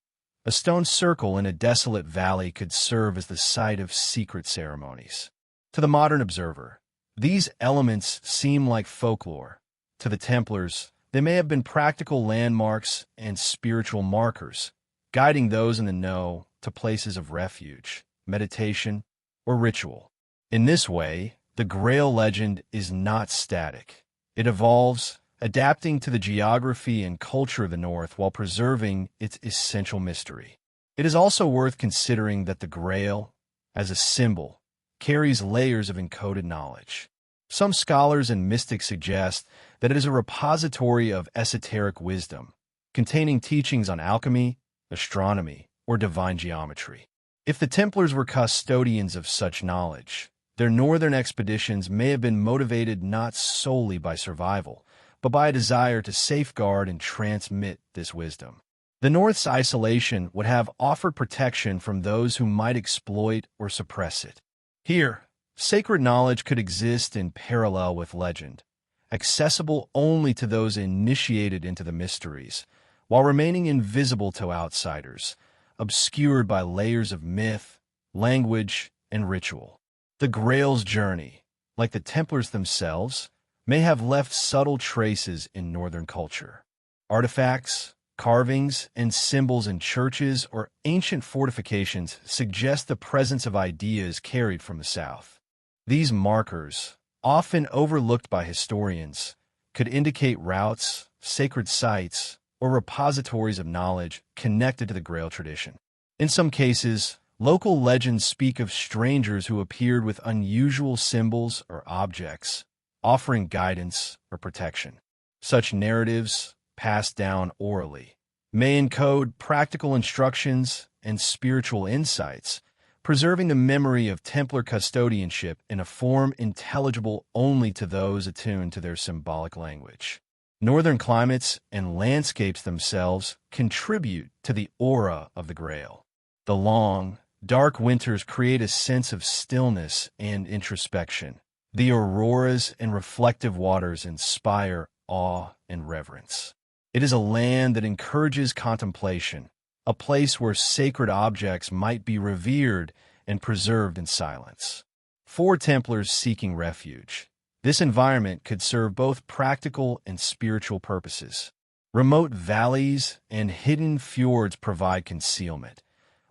A stone circle in a desolate valley could serve as the site of secret ceremonies. To the modern observer, these elements seem like folklore. To the Templars, they may have been practical landmarks and spiritual markers, guiding those in the know to places of refuge, meditation, or ritual. In this way, the Grail legend is not static. It evolves, adapting to the geography and culture of the North while preserving its essential mystery. It is also worth considering that the Grail, as a symbol, carries layers of encoded knowledge. Some scholars and mystics suggest that it is a repository of esoteric wisdom, containing teachings on alchemy, astronomy, or divine geometry. If the Templars were custodians of such knowledge, their northern expeditions may have been motivated not solely by survival, but by a desire to safeguard and transmit this wisdom. The North's isolation would have offered protection from those who might exploit or suppress it. Here, sacred knowledge could exist in parallel with legend, accessible only to those initiated into the mysteries, while remaining invisible to outsiders, obscured by layers of myth, language, and ritual. The Grail's journey, like the Templars themselves, may have left subtle traces in Northern culture. Artifacts, carvings, and symbols in churches or ancient fortifications suggest the presence of ideas carried from the South. These markers, often overlooked by historians, could indicate routes, sacred sites, or repositories of knowledge connected to the Grail tradition. In some cases, local legends speak of strangers who appeared with unusual symbols or objects, offering guidance or protection. Such narratives, passed down orally, may encode practical instructions and spiritual insights, preserving the memory of Templar custodianship in a form intelligible only to those attuned to their symbolic language. Northern climates and landscapes themselves contribute to the aura of the Grail. The long, dark winters create a sense of stillness and introspection. The auroras and reflective waters inspire awe and reverence. It is a land that encourages contemplation, a place where sacred objects might be revered and preserved in silence. For Templars seeking refuge, this environment could serve both practical and spiritual purposes. Remote valleys and hidden fjords provide concealment,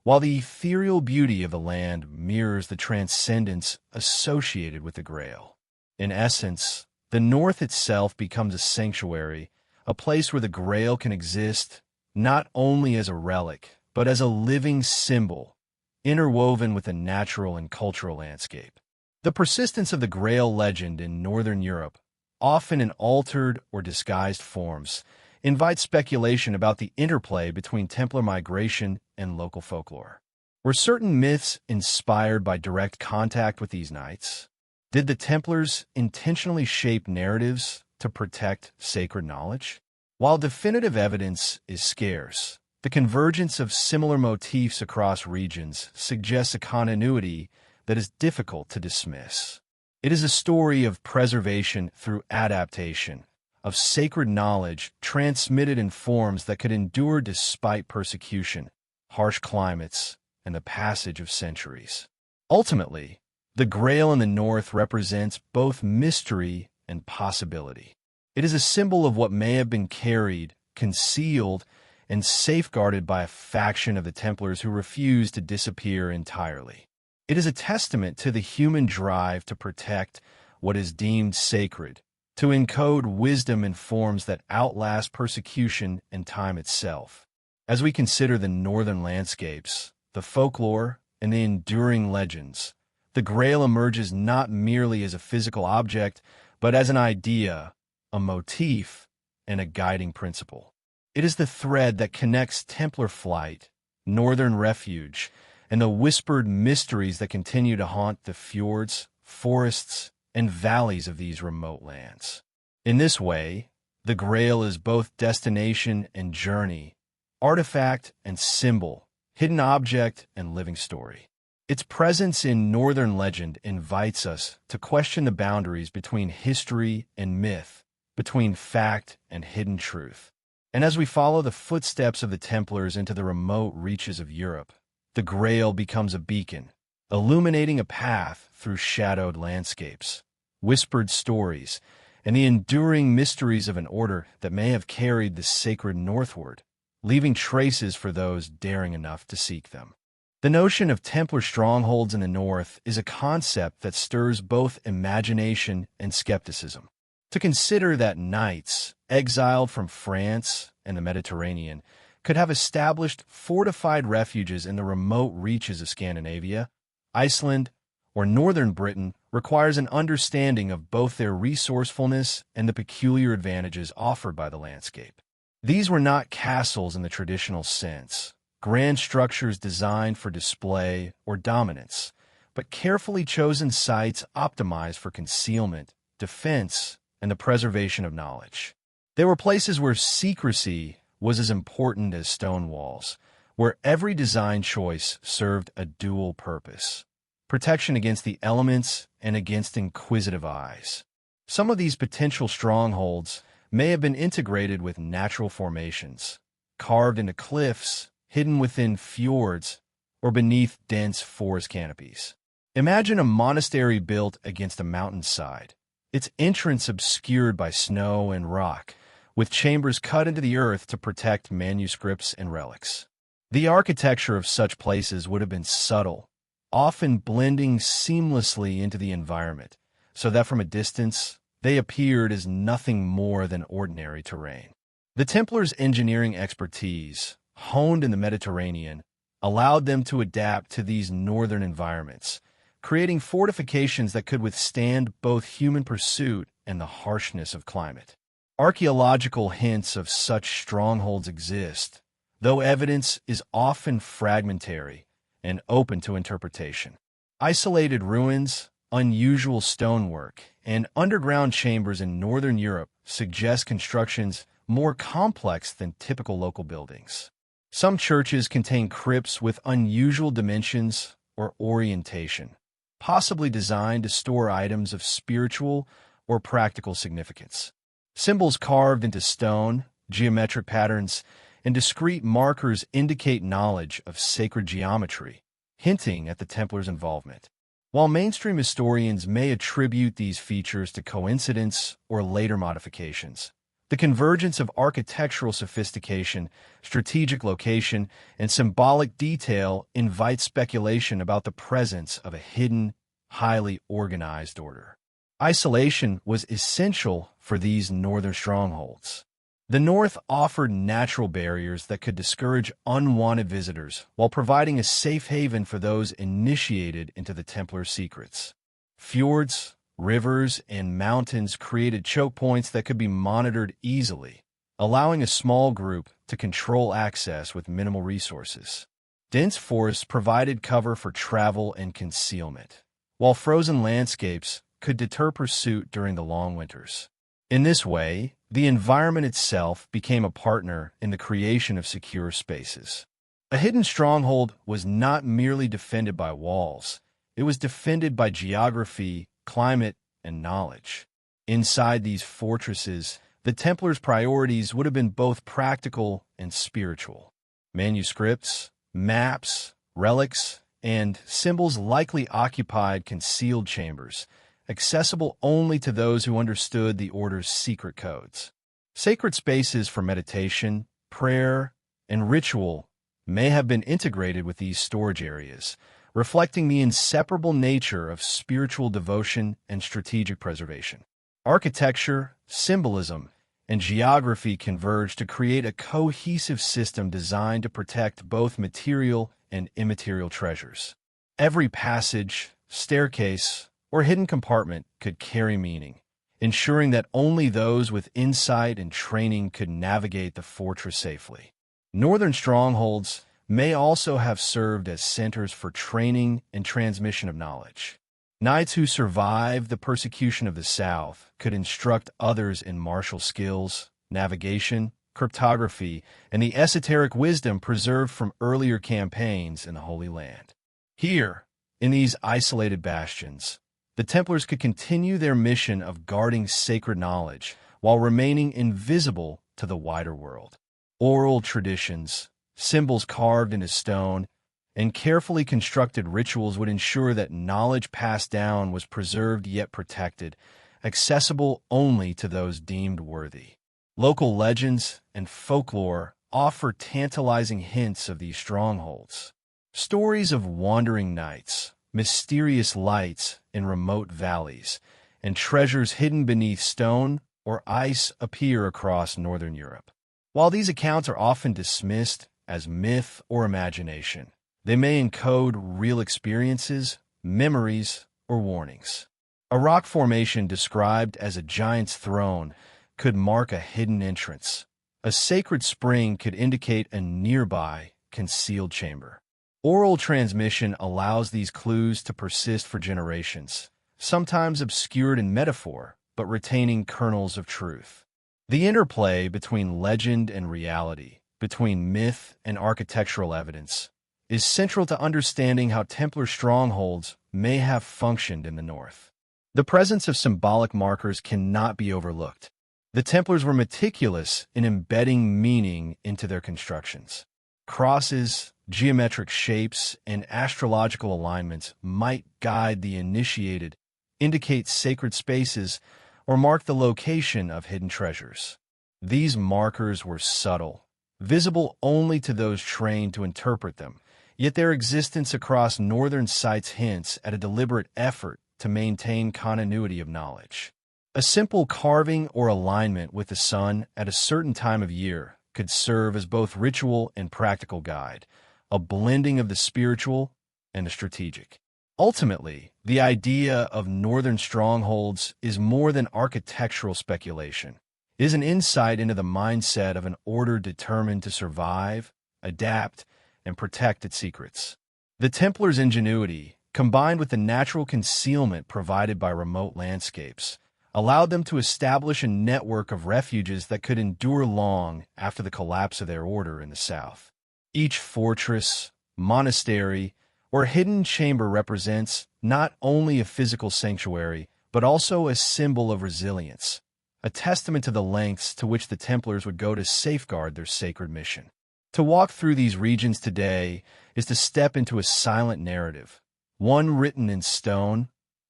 while the ethereal beauty of the land mirrors the transcendence associated with the Grail. In essence, the North itself becomes a sanctuary, a place where the Grail can exist not only as a relic, but as a living symbol, interwoven with the natural and cultural landscape. The persistence of the Grail legend in Northern Europe, often in altered or disguised forms, invites speculation about the interplay between Templar migration and local folklore. Were certain myths inspired by direct contact with these knights? Did the Templars intentionally shape narratives to protect sacred knowledge? While definitive evidence is scarce, the convergence of similar motifs across regions suggests a continuity that is difficult to dismiss. It is a story of preservation through adaptation, of sacred knowledge transmitted in forms that could endure despite persecution, harsh climates, and the passage of centuries. Ultimately, the Grail in the North represents both mystery and possibility. It is a symbol of what may have been carried, concealed, and safeguarded by a faction of the Templars who refused to disappear entirely. It is a testament to the human drive to protect what is deemed sacred, to encode wisdom in forms that outlast persecution and time itself. As we consider the northern landscapes, the folklore, and the enduring legends, the Grail emerges not merely as a physical object, but as an idea, a motif, and a guiding principle. It is the thread that connects Templar flight, northern refuge, and the whispered mysteries that continue to haunt the fjords, forests, and valleys of these remote lands. In this way, the Grail is both destination and journey, artifact and symbol, hidden object and living story. Its presence in northern legend invites us to question the boundaries between history and myth, between fact and hidden truth. And as we follow the footsteps of the Templars into the remote reaches of Europe, the Grail becomes a beacon, illuminating a path through shadowed landscapes, whispered stories, and the enduring mysteries of an order that may have carried the sacred northward, leaving traces for those daring enough to seek them. The notion of Templar strongholds in the north is a concept that stirs both imagination and skepticism. To consider that knights, exiled from France and the Mediterranean, could have established fortified refuges in the remote reaches of Scandinavia, Iceland, or northern Britain requires an understanding of both their resourcefulness and the peculiar advantages offered by the landscape. These were not castles in the traditional sense, grand structures designed for display or dominance, but carefully chosen sites optimized for concealment, defense, and the preservation of knowledge. They were places where secrecy was as important as stone walls, where every design choice served a dual purpose: protection against the elements and against inquisitive eyes. Some of these potential strongholds may have been integrated with natural formations, carved into cliffs, hidden within fjords, or beneath dense forest canopies. Imagine a monastery built against a mountainside, its entrance obscured by snow and rock, with chambers cut into the earth to protect manuscripts and relics. The architecture of such places would have been subtle, often blending seamlessly into the environment, so that from a distance they appeared as nothing more than ordinary terrain. The Templars' engineering expertise, honed in the Mediterranean, allowed them to adapt to these northern environments, creating fortifications that could withstand both human pursuit and the harshness of climate. Archaeological hints of such strongholds exist, though evidence is often fragmentary and open to interpretation. Isolated ruins, unusual stonework, and underground chambers in northern Europe suggest constructions more complex than typical local buildings. Some churches contain crypts with unusual dimensions or orientation, possibly designed to store items of spiritual or practical significance. Symbols carved into stone, geometric patterns, and discrete markers indicate knowledge of sacred geometry, hinting at the Templars' involvement. While mainstream historians may attribute these features to coincidence or later modifications, the convergence of architectural sophistication, strategic location, and symbolic detail invites speculation about the presence of a hidden, highly organized order. Isolation was essential for these northern strongholds. The north offered natural barriers that could discourage unwanted visitors while providing a safe haven for those initiated into the Templar secrets. Fjords, rivers, and mountains created choke points that could be monitored easily, allowing a small group to control access with minimal resources. Dense forests provided cover for travel and concealment, while frozen landscapes could deter pursuit during the long winters. In this way, the environment itself became a partner in the creation of secure spaces. A hidden stronghold was not merely defended by walls, it was defended by geography, climate, and knowledge. Inside these fortresses, the Templars' priorities would have been both practical and spiritual. Manuscripts, maps, relics, and symbols likely occupied concealed chambers, accessible only to those who understood the Order's secret codes. Sacred spaces for meditation, prayer, and ritual may have been integrated with these storage areas, reflecting the inseparable nature of spiritual devotion and strategic preservation. Architecture, symbolism, and geography converge to create a cohesive system designed to protect both material and immaterial treasures. Every passage, staircase, or hidden compartment could carry meaning, ensuring that only those with insight and training could navigate the fortress safely. Northern strongholds may also have served as centers for training and transmission of knowledge. Knights who survived the persecution of the South could instruct others in martial skills, navigation, cryptography, and the esoteric wisdom preserved from earlier campaigns in the Holy Land. Here, in these isolated bastions, the Templars could continue their mission of guarding sacred knowledge while remaining invisible to the wider world. Oral traditions, symbols carved into stone, and carefully constructed rituals would ensure that knowledge passed down was preserved yet protected, accessible only to those deemed worthy. Local legends and folklore offer tantalizing hints of these strongholds. Stories of wandering knights, mysterious lights in remote valleys, and treasures hidden beneath stone or ice appear across northern Europe. While these accounts are often dismissed as myth or imagination, they may encode real experiences, memories, or warnings. A rock formation described as a giant's throne could mark a hidden entrance. A sacred spring could indicate a nearby, concealed chamber. Oral transmission allows these clues to persist for generations, sometimes obscured in metaphor, but retaining kernels of truth. The interplay between legend and reality, between myth and architectural evidence, is central to understanding how Templar strongholds may have functioned in the north. The presence of symbolic markers cannot be overlooked. The Templars were meticulous in embedding meaning into their constructions. Crosses, geometric shapes, and astrological alignments might guide the initiated, indicate sacred spaces, or mark the location of hidden treasures. These markers were subtle, visible only to those trained to interpret them, yet their existence across northern sites hints at a deliberate effort to maintain continuity of knowledge. A simple carving or alignment with the sun at a certain time of year could serve as both ritual and practical guide, a blending of the spiritual and the strategic. Ultimately, the idea of northern strongholds is more than architectural speculation. It is an insight into the mindset of an order determined to survive, adapt, and protect its secrets. The Templars' ingenuity, combined with the natural concealment provided by remote landscapes, allowed them to establish a network of refuges that could endure long after the collapse of their order in the south. Each fortress, monastery, or hidden chamber represents not only a physical sanctuary, but also a symbol of resilience, a testament to the lengths to which the Templars would go to safeguard their sacred mission. To walk through these regions today is to step into a silent narrative, one written in stone,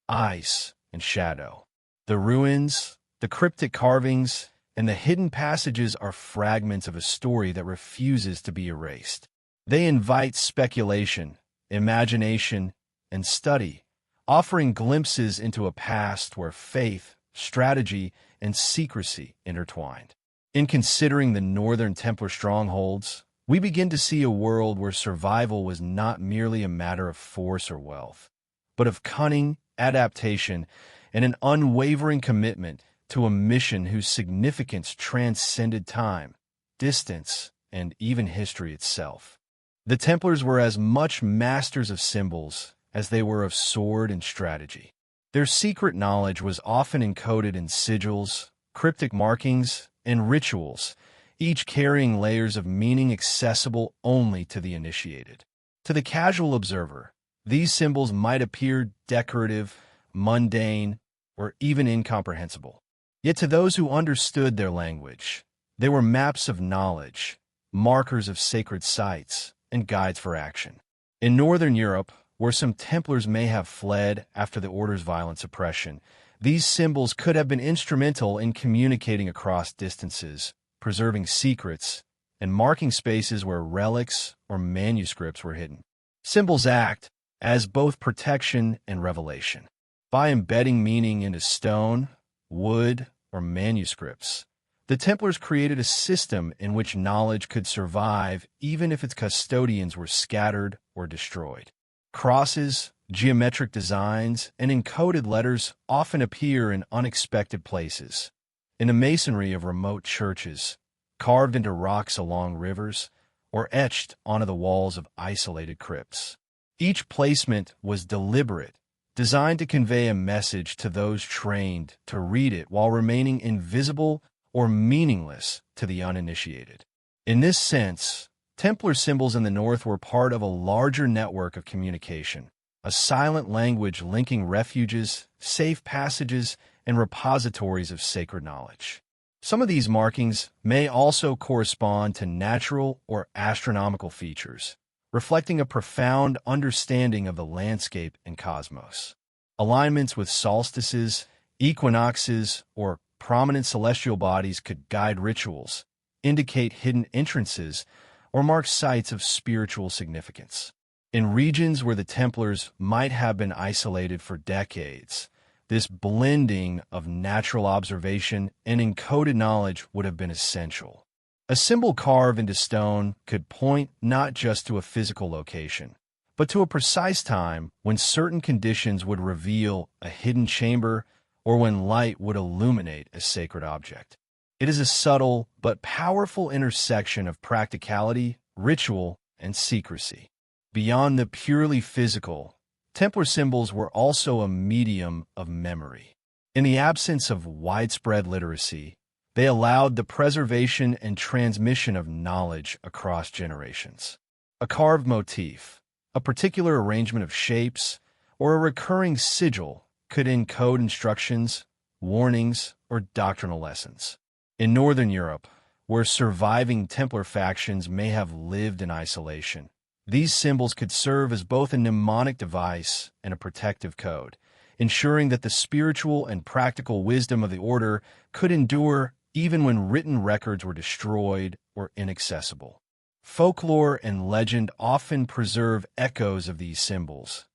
ice, and shadow. The ruins, the cryptic carvings, and the hidden passages are fragments of a story that refuses to be erased. They invite speculation, imagination, and study, offering glimpses into a past where faith, strategy, and secrecy intertwined. In considering the northern Templar strongholds, we begin to see a world where survival was not merely a matter of force or wealth, but of cunning, adaptation, and an unwavering commitment to a mission whose significance transcended time, distance, and even history itself. The Templars were as much masters of symbols as they were of sword and strategy. Their secret knowledge was often encoded in sigils, cryptic markings, and rituals, each carrying layers of meaning accessible only to the initiated. To the casual observer, these symbols might appear decorative, mundane, or even incomprehensible. Yet to those who understood their language, they were maps of knowledge, markers of sacred sites, and guides for action. In northern Europe, where some Templars may have fled after the Order's violent suppression, these symbols could have been instrumental in communicating across distances, preserving secrets, and marking spaces where relics or manuscripts were hidden. Symbols act as both protection and revelation. By embedding meaning into stone, wood, or manuscripts, the Templars created a system in which knowledge could survive even if its custodians were scattered or destroyed. Crosses, geometric designs, and encoded letters often appear in unexpected places. In the masonry of remote churches, carved into rocks along rivers, or etched onto the walls of isolated crypts. Each placement was deliberate, designed to convey a message to those trained to read it while remaining invisible or meaningless to the uninitiated. In this sense, Templar symbols in the North were part of a larger network of communication, a silent language linking refuges, safe passages, and repositories of sacred knowledge. Some of these markings may also correspond to natural or astronomical features, reflecting a profound understanding of the landscape and cosmos. Alignments with solstices, equinoxes, or prominent celestial bodies could guide rituals, indicate hidden entrances, or mark sites of spiritual significance. In regions where the Templars might have been isolated for decades, this blending of natural observation and encoded knowledge would have been essential. A symbol carved into stone could point not just to a physical location, but to a precise time when certain conditions would reveal a hidden chamber or when light would illuminate a sacred object. It is a subtle but powerful intersection of practicality, ritual, and secrecy. Beyond the purely physical, Templar symbols were also a medium of memory. In the absence of widespread literacy, they allowed the preservation and transmission of knowledge across generations. A carved motif, a particular arrangement of shapes, or a recurring sigil could encode instructions, warnings, or doctrinal lessons. In Northern Europe, where surviving Templar factions may have lived in isolation, these symbols could serve as both a mnemonic device and a protective code, ensuring that the spiritual and practical wisdom of the order could endure even when written records were destroyed or inaccessible. Folklore and legend often preserve echoes of these symbols,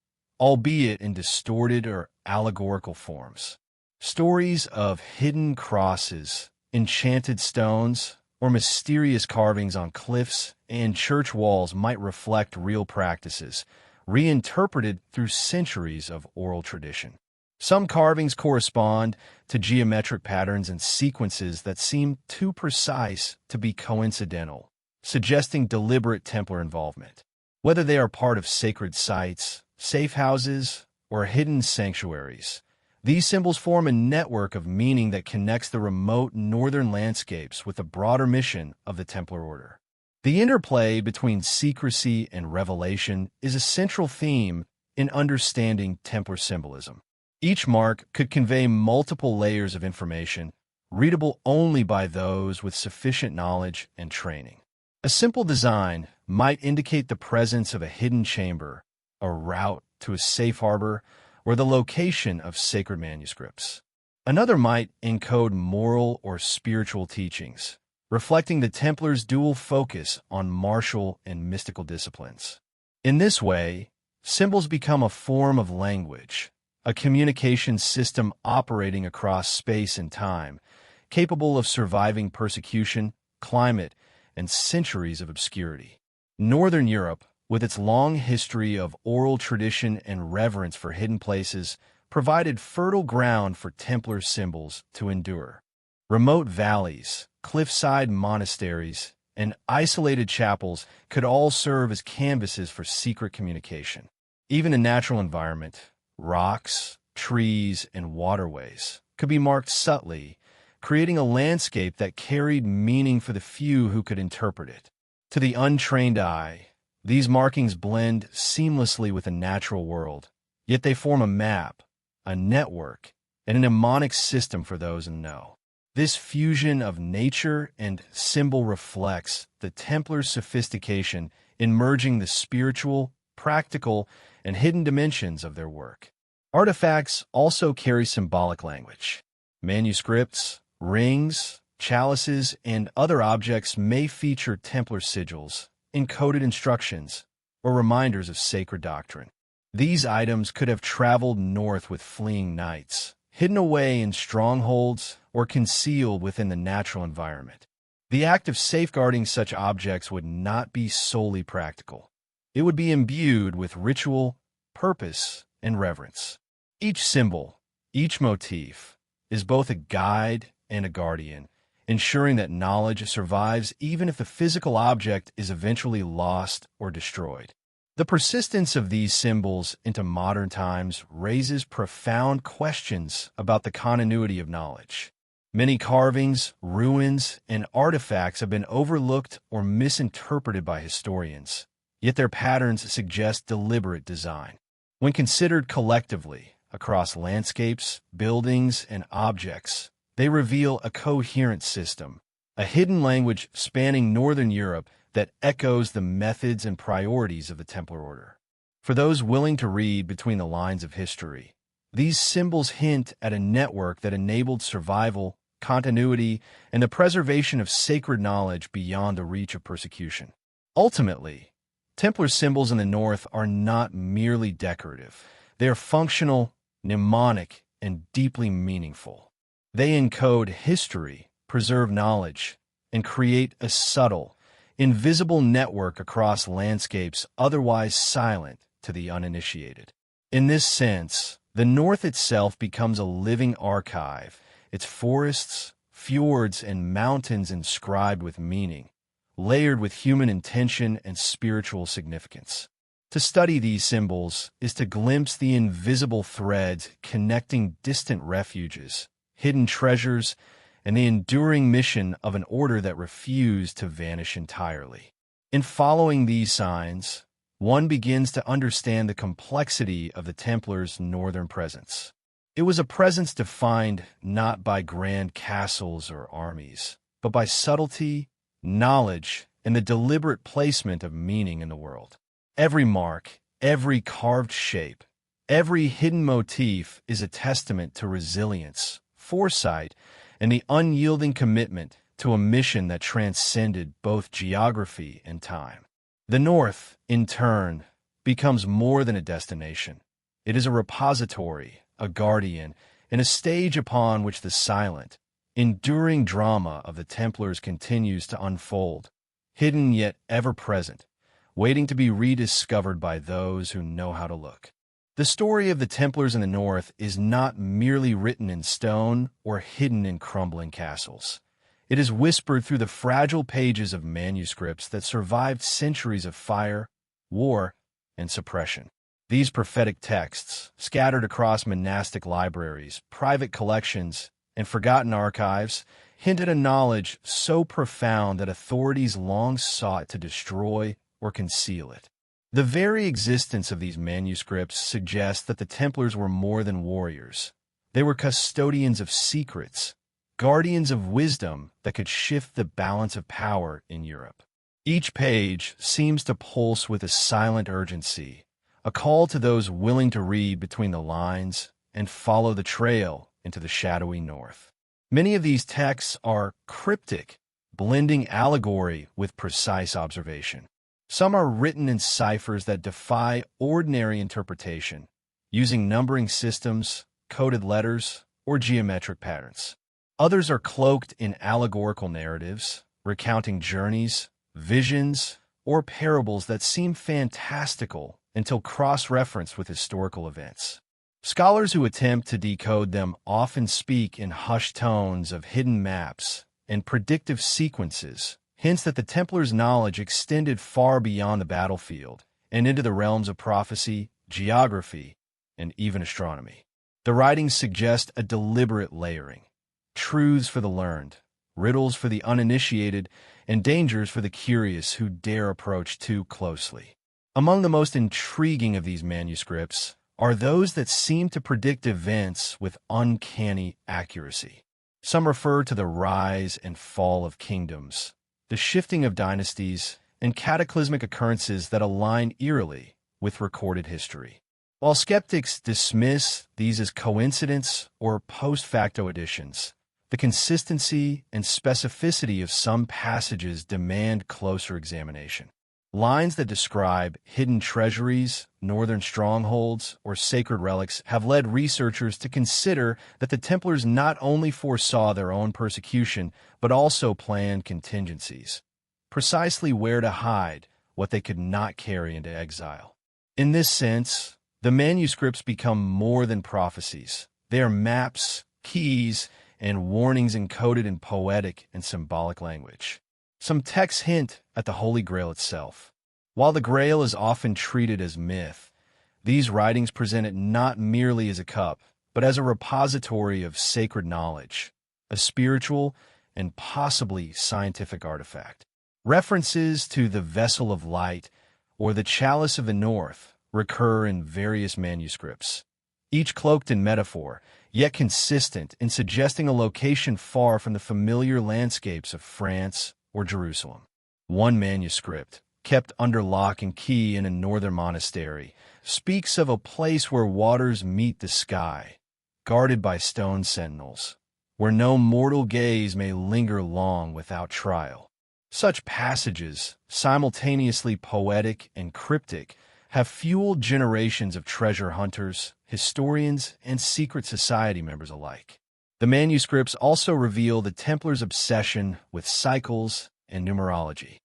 albeit in distorted or allegorical forms. Stories of hidden crosses, enchanted stones, or mysterious carvings on cliffs and church walls might reflect real practices, reinterpreted through centuries of oral tradition. Some carvings correspond to geometric patterns and sequences that seem too precise to be coincidental, suggesting deliberate Templar involvement. Whether they are part of sacred sites, safe houses, or hidden sanctuaries, these symbols form a network of meaning that connects the remote northern landscapes with the broader mission of the Templar Order. The interplay between secrecy and revelation is a central theme in understanding Templar symbolism. Each mark could convey multiple layers of information, readable only by those with sufficient knowledge and training. A simple design might indicate the presence of a hidden chamber, a route to a safe harbor, or the location of sacred manuscripts. Another might encode moral or spiritual teachings, reflecting the Templars' dual focus on martial and mystical disciplines. In this way, symbols become a form of language, a communication system operating across space and time, capable of surviving persecution, climate, and centuries of obscurity. Northern Europe, with its long history of oral tradition and reverence for hidden places, provided fertile ground for Templar symbols to endure. Remote valleys, cliffside monasteries, and isolated chapels could all serve as canvases for secret communication. Even in natural environment, rocks, trees, and waterways could be marked subtly, creating a landscape that carried meaning for the few who could interpret it. To the untrained eye, these markings blend seamlessly with the natural world, yet they form a map, a network, and a mnemonic system for those in the know. This fusion of nature and symbol reflects the Templar's sophistication in merging the spiritual, practical, and hidden dimensions of their work. Artifacts also carry symbolic language. Manuscripts, rings, chalices, and other objects may feature Templar sigils, encoded instructions, or reminders of sacred doctrine. These items could have traveled north with fleeing knights, hidden away in strongholds, or concealed within the natural environment. The act of safeguarding such objects would not be solely practical. It would be imbued with ritual, purpose, and reverence. Each symbol, each motif, is both a guide and a guardian, ensuring that knowledge survives even if the physical object is eventually lost or destroyed. The persistence of these symbols into modern times raises profound questions about the continuity of knowledge. Many carvings, ruins, and artifacts have been overlooked or misinterpreted by historians, yet their patterns suggest deliberate design. When considered collectively, across landscapes, buildings, and objects, They reveal a coherent system, a hidden language spanning northern Europe that echoes the methods and priorities of the Templar Order. For those willing to read between the lines of history, these symbols hint at a network that enabled survival, continuity, and the preservation of sacred knowledge beyond the reach of persecution. Ultimately, Templar symbols in the North are not merely decorative. They are functional, mnemonic, and deeply meaningful. They encode history, preserve knowledge, and create a subtle, invisible network across landscapes otherwise silent to the uninitiated. In this sense, the North itself becomes a living archive, its forests, fjords, and mountains inscribed with meaning, layered with human intention and spiritual significance. To study these symbols is to glimpse the invisible threads connecting distant refuges, hidden treasures, and the enduring mission of an order that refused to vanish entirely. In following these signs, one begins to understand the complexity of the Templars' northern presence. It was a presence defined not by grand castles or armies, but by subtlety, knowledge, and the deliberate placement of meaning in the world. Every mark, every carved shape, every hidden motif is a testament to resilience, foresight, and the unyielding commitment to a mission that transcended both geography and time. The North, in turn, becomes more than a destination. It is a repository, a guardian, and a stage upon which the silent, enduring drama of the Templars continues to unfold, hidden yet ever-present, waiting to be rediscovered by those who know how to look. The story of the Templars in the North is not merely written in stone or hidden in crumbling castles. It is whispered through the fragile pages of manuscripts that survived centuries of fire, war, and suppression. These prophetic texts, scattered across monastic libraries, private collections, and forgotten archives, hint at a knowledge so profound that authorities long sought to destroy or conceal it. The very existence of these manuscripts suggests that the Templars were more than warriors. They were custodians of secrets, guardians of wisdom that could shift the balance of power in Europe. Each page seems to pulse with a silent urgency, a call to those willing to read between the lines and follow the trail into the shadowy North. Many of these texts are cryptic, blending allegory with precise observation. Some are written in ciphers that defy ordinary interpretation, using numbering systems, coded letters, or geometric patterns. Others are cloaked in allegorical narratives, recounting journeys, visions, or parables that seem fantastical until cross-referenced with historical events. Scholars who attempt to decode them often speak in hushed tones of hidden maps and predictive sequences, hints that the Templars' knowledge extended far beyond the battlefield and into the realms of prophecy, geography, and even astronomy. The writings suggest a deliberate layering. Truths for the learned, riddles for the uninitiated, and dangers for the curious who dare approach too closely. Among the most intriguing of these manuscripts are those that seem to predict events with uncanny accuracy. Some refer to the rise and fall of kingdoms, the shifting of dynasties, and cataclysmic occurrences that align eerily with recorded history. While skeptics dismiss these as coincidence or post-facto additions, the consistency and specificity of some passages demand closer examination. Lines that describe hidden treasuries, northern strongholds, or sacred relics have led researchers to consider that the Templars not only foresaw their own persecution, but also planned contingencies, precisely where to hide what they could not carry into exile. In this sense, the manuscripts become more than prophecies. They are maps, keys, and warnings encoded in poetic and symbolic language. Some texts hint at the Holy Grail itself. While the Grail is often treated as myth, these writings present it not merely as a cup, but as a repository of sacred knowledge, a spiritual and possibly scientific artifact. References to the Vessel of Light or the Chalice of the North recur in various manuscripts, each cloaked in metaphor, yet consistent in suggesting a location far from the familiar landscapes of France or Jerusalem. One manuscript, kept under lock and key in a northern monastery, speaks of a place where waters meet the sky, guarded by stone sentinels, where no mortal gaze may linger long without trial. Such passages, simultaneously poetic and cryptic, have fueled generations of treasure hunters, historians, and secret society members alike. The manuscripts also reveal the Templars' obsession with cycles and numerology.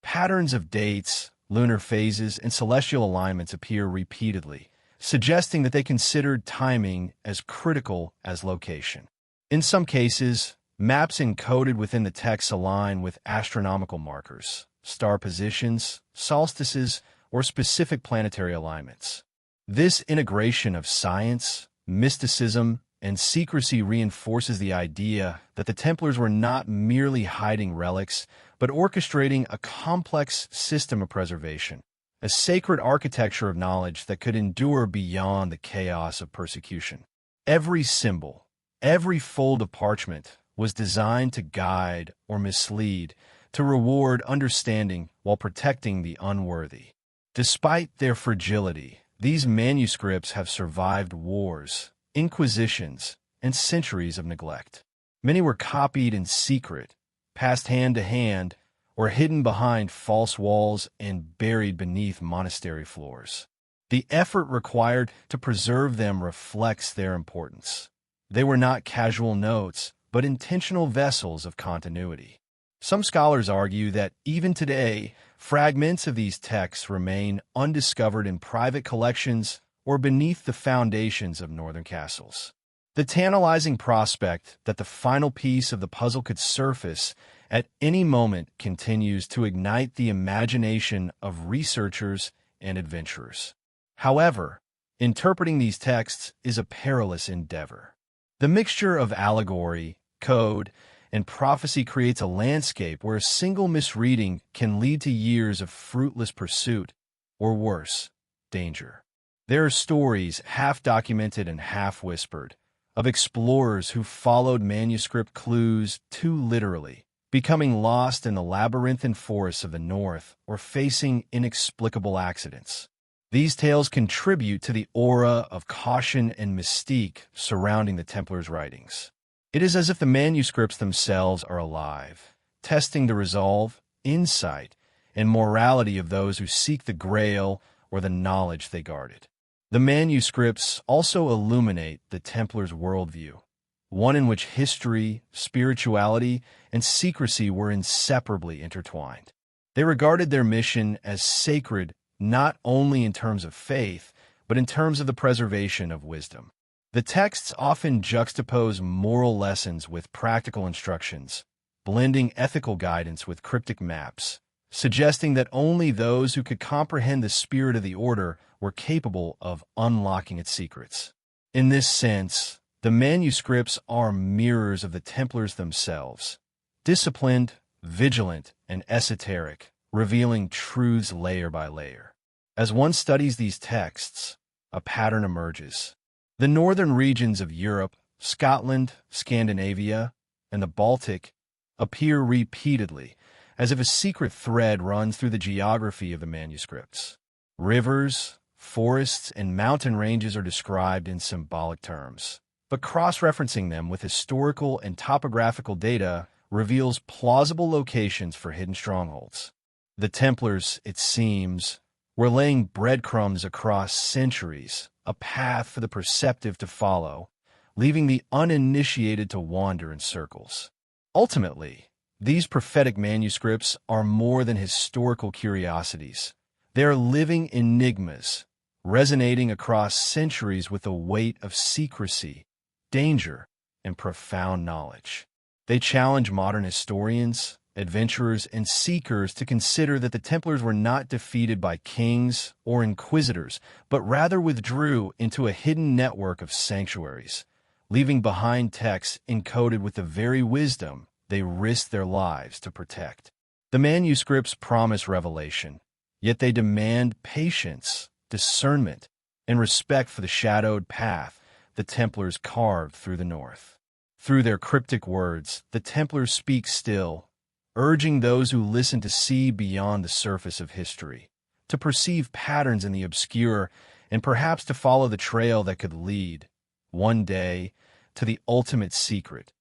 Patterns of dates, lunar phases, and celestial alignments appear repeatedly, suggesting that they considered timing as critical as location. In some cases, maps encoded within the text align with astronomical markers, star positions, solstices, or specific planetary alignments. This integration of science, mysticism, and secrecy reinforces the idea that the Templars were not merely hiding relics, but orchestrating a complex system of preservation, a sacred architecture of knowledge that could endure beyond the chaos of persecution. Every symbol, every fold of parchment was designed to guide or mislead, to reward understanding while protecting the unworthy. Despite their fragility, these manuscripts have survived wars, inquisitions, and centuries of neglect. Many were copied in secret, passed hand to hand, or hidden behind false walls and buried beneath monastery floors. The effort required to preserve them reflects their importance. They were not casual notes, but intentional vessels of continuity. Some scholars argue that even today, fragments of these texts remain undiscovered in private collections or beneath the foundations of northern castles. The tantalizing prospect that the final piece of the puzzle could surface at any moment continues to ignite the imagination of researchers and adventurers. However, interpreting these texts is a perilous endeavor. The mixture of allegory, code, and prophecy creates a landscape where a single misreading can lead to years of fruitless pursuit, or worse, danger. There are stories, half-documented and half-whispered, of explorers who followed manuscript clues too literally, becoming lost in the labyrinthine forests of the north or facing inexplicable accidents. These tales contribute to the aura of caution and mystique surrounding the Templars' writings. It is as if the manuscripts themselves are alive, testing the resolve, insight, and morality of those who seek the Grail or the knowledge they guarded. The manuscripts also illuminate the Templars' worldview, one in which history, spirituality, and secrecy were inseparably intertwined. They regarded their mission as sacred not only in terms of faith, but in terms of the preservation of wisdom. The texts often juxtapose moral lessons with practical instructions, blending ethical guidance with cryptic maps, suggesting that only those who could comprehend the spirit of the order were capable of unlocking its secrets. In this sense, the manuscripts are mirrors of the Templars themselves, disciplined, vigilant, and esoteric, revealing truths layer by layer. As one studies these texts, a pattern emerges. The northern regions of Europe, Scotland, Scandinavia, and the Baltic appear repeatedly, as if a secret thread runs through the geography of the manuscripts. Rivers, forests, and mountain ranges are described in symbolic terms, but cross-referencing them with historical and topographical data reveals plausible locations for hidden strongholds. The Templars, it seems, were laying breadcrumbs across centuries, a path for the perceptive to follow, leaving the uninitiated to wander in circles. Ultimately, these prophetic manuscripts are more than historical curiosities. They are living enigmas, resonating across centuries with the weight of secrecy, danger, and profound knowledge. They challenge modern historians, adventurers, and seekers to consider that the Templars were not defeated by kings or inquisitors, but rather withdrew into a hidden network of sanctuaries, leaving behind texts encoded with the very wisdom they risked their lives to protect. The manuscripts promise revelation, yet they demand patience, discernment, and respect for the shadowed path the Templars carved through the north. Through their cryptic words, the Templars speak still, urging those who listen to see beyond the surface of history, to perceive patterns in the obscure, and perhaps to follow the trail that could lead, one day, to the ultimate secret,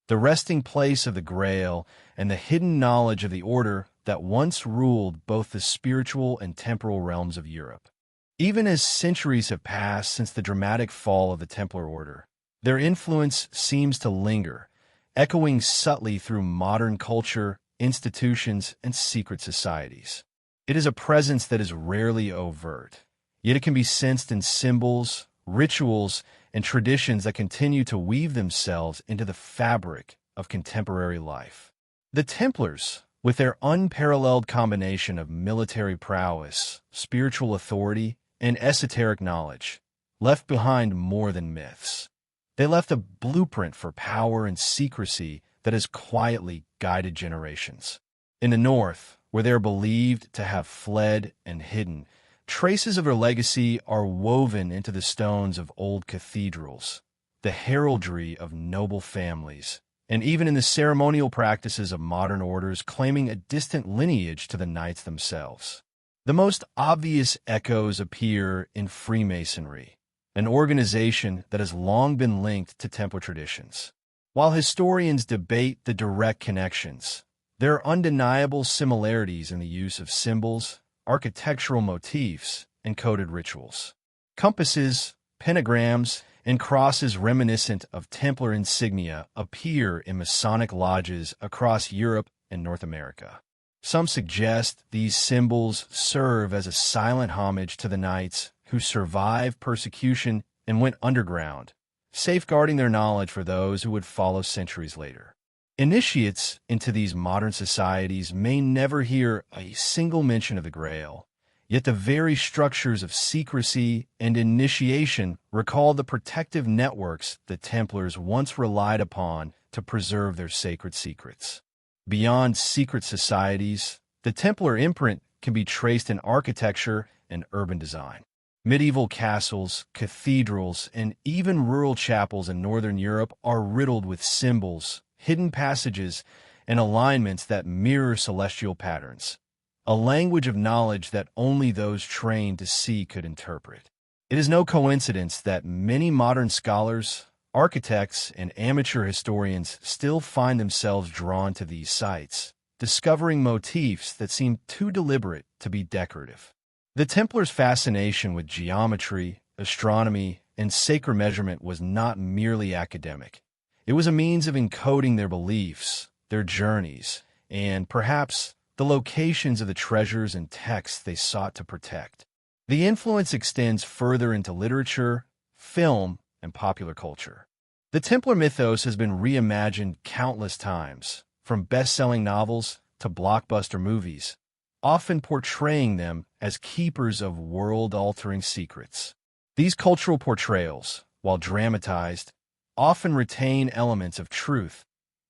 the resting place of the Grail and the hidden knowledge of the order that once ruled both the spiritual and temporal realms of Europe. Even as centuries have passed since the dramatic fall of the Templar Order, their influence seems to linger, echoing subtly through modern culture, institutions, and secret societies. It is a presence that is rarely overt, yet it can be sensed in symbols, rituals, and traditions that continue to weave themselves into the fabric of contemporary life. The Templars, with their unparalleled combination of military prowess, spiritual authority, and esoteric knowledge, left behind more than myths. They left a blueprint for power and secrecy that has quietly guided generations. In the north, where they are believed to have fled and hidden, traces of their legacy are woven into the stones of old cathedrals, the heraldry of noble families, and even in the ceremonial practices of modern orders claiming a distant lineage to the knights themselves. The most obvious echoes appear in Freemasonry, an organization that has long been linked to Templar traditions. While historians debate the direct connections, there are undeniable similarities in the use of symbols, architectural motifs, and coded rituals. Compasses, pentagrams, and crosses reminiscent of Templar insignia appear in Masonic lodges across Europe and North America. Some suggest these symbols serve as a silent homage to the knights who survived persecution and went underground, safeguarding their knowledge for those who would follow centuries later. Initiates into these modern societies may never hear a single mention of the Grail, yet the very structures of secrecy and initiation recall the protective networks the Templars once relied upon to preserve their sacred secrets. Beyond secret societies, the Templar imprint can be traced in architecture and urban design. Medieval castles, cathedrals, and even rural chapels in Northern Europe are riddled with symbols, hidden passages, and alignments that mirror celestial patterns, a language of knowledge that only those trained to see could interpret. It is no coincidence that many modern scholars, architects, and amateur historians still find themselves drawn to these sites, discovering motifs that seem too deliberate to be decorative. The Templars' fascination with geometry, astronomy, and sacred measurement was not merely academic. It was a means of encoding their beliefs, their journeys, and, perhaps, the locations of the treasures and texts they sought to protect. The influence extends further into literature, film, and popular culture. The Templar mythos has been reimagined countless times, from best-selling novels to blockbuster movies, often portraying them as keepers of world-altering secrets. These cultural portrayals, while dramatized, often retain elements of truth,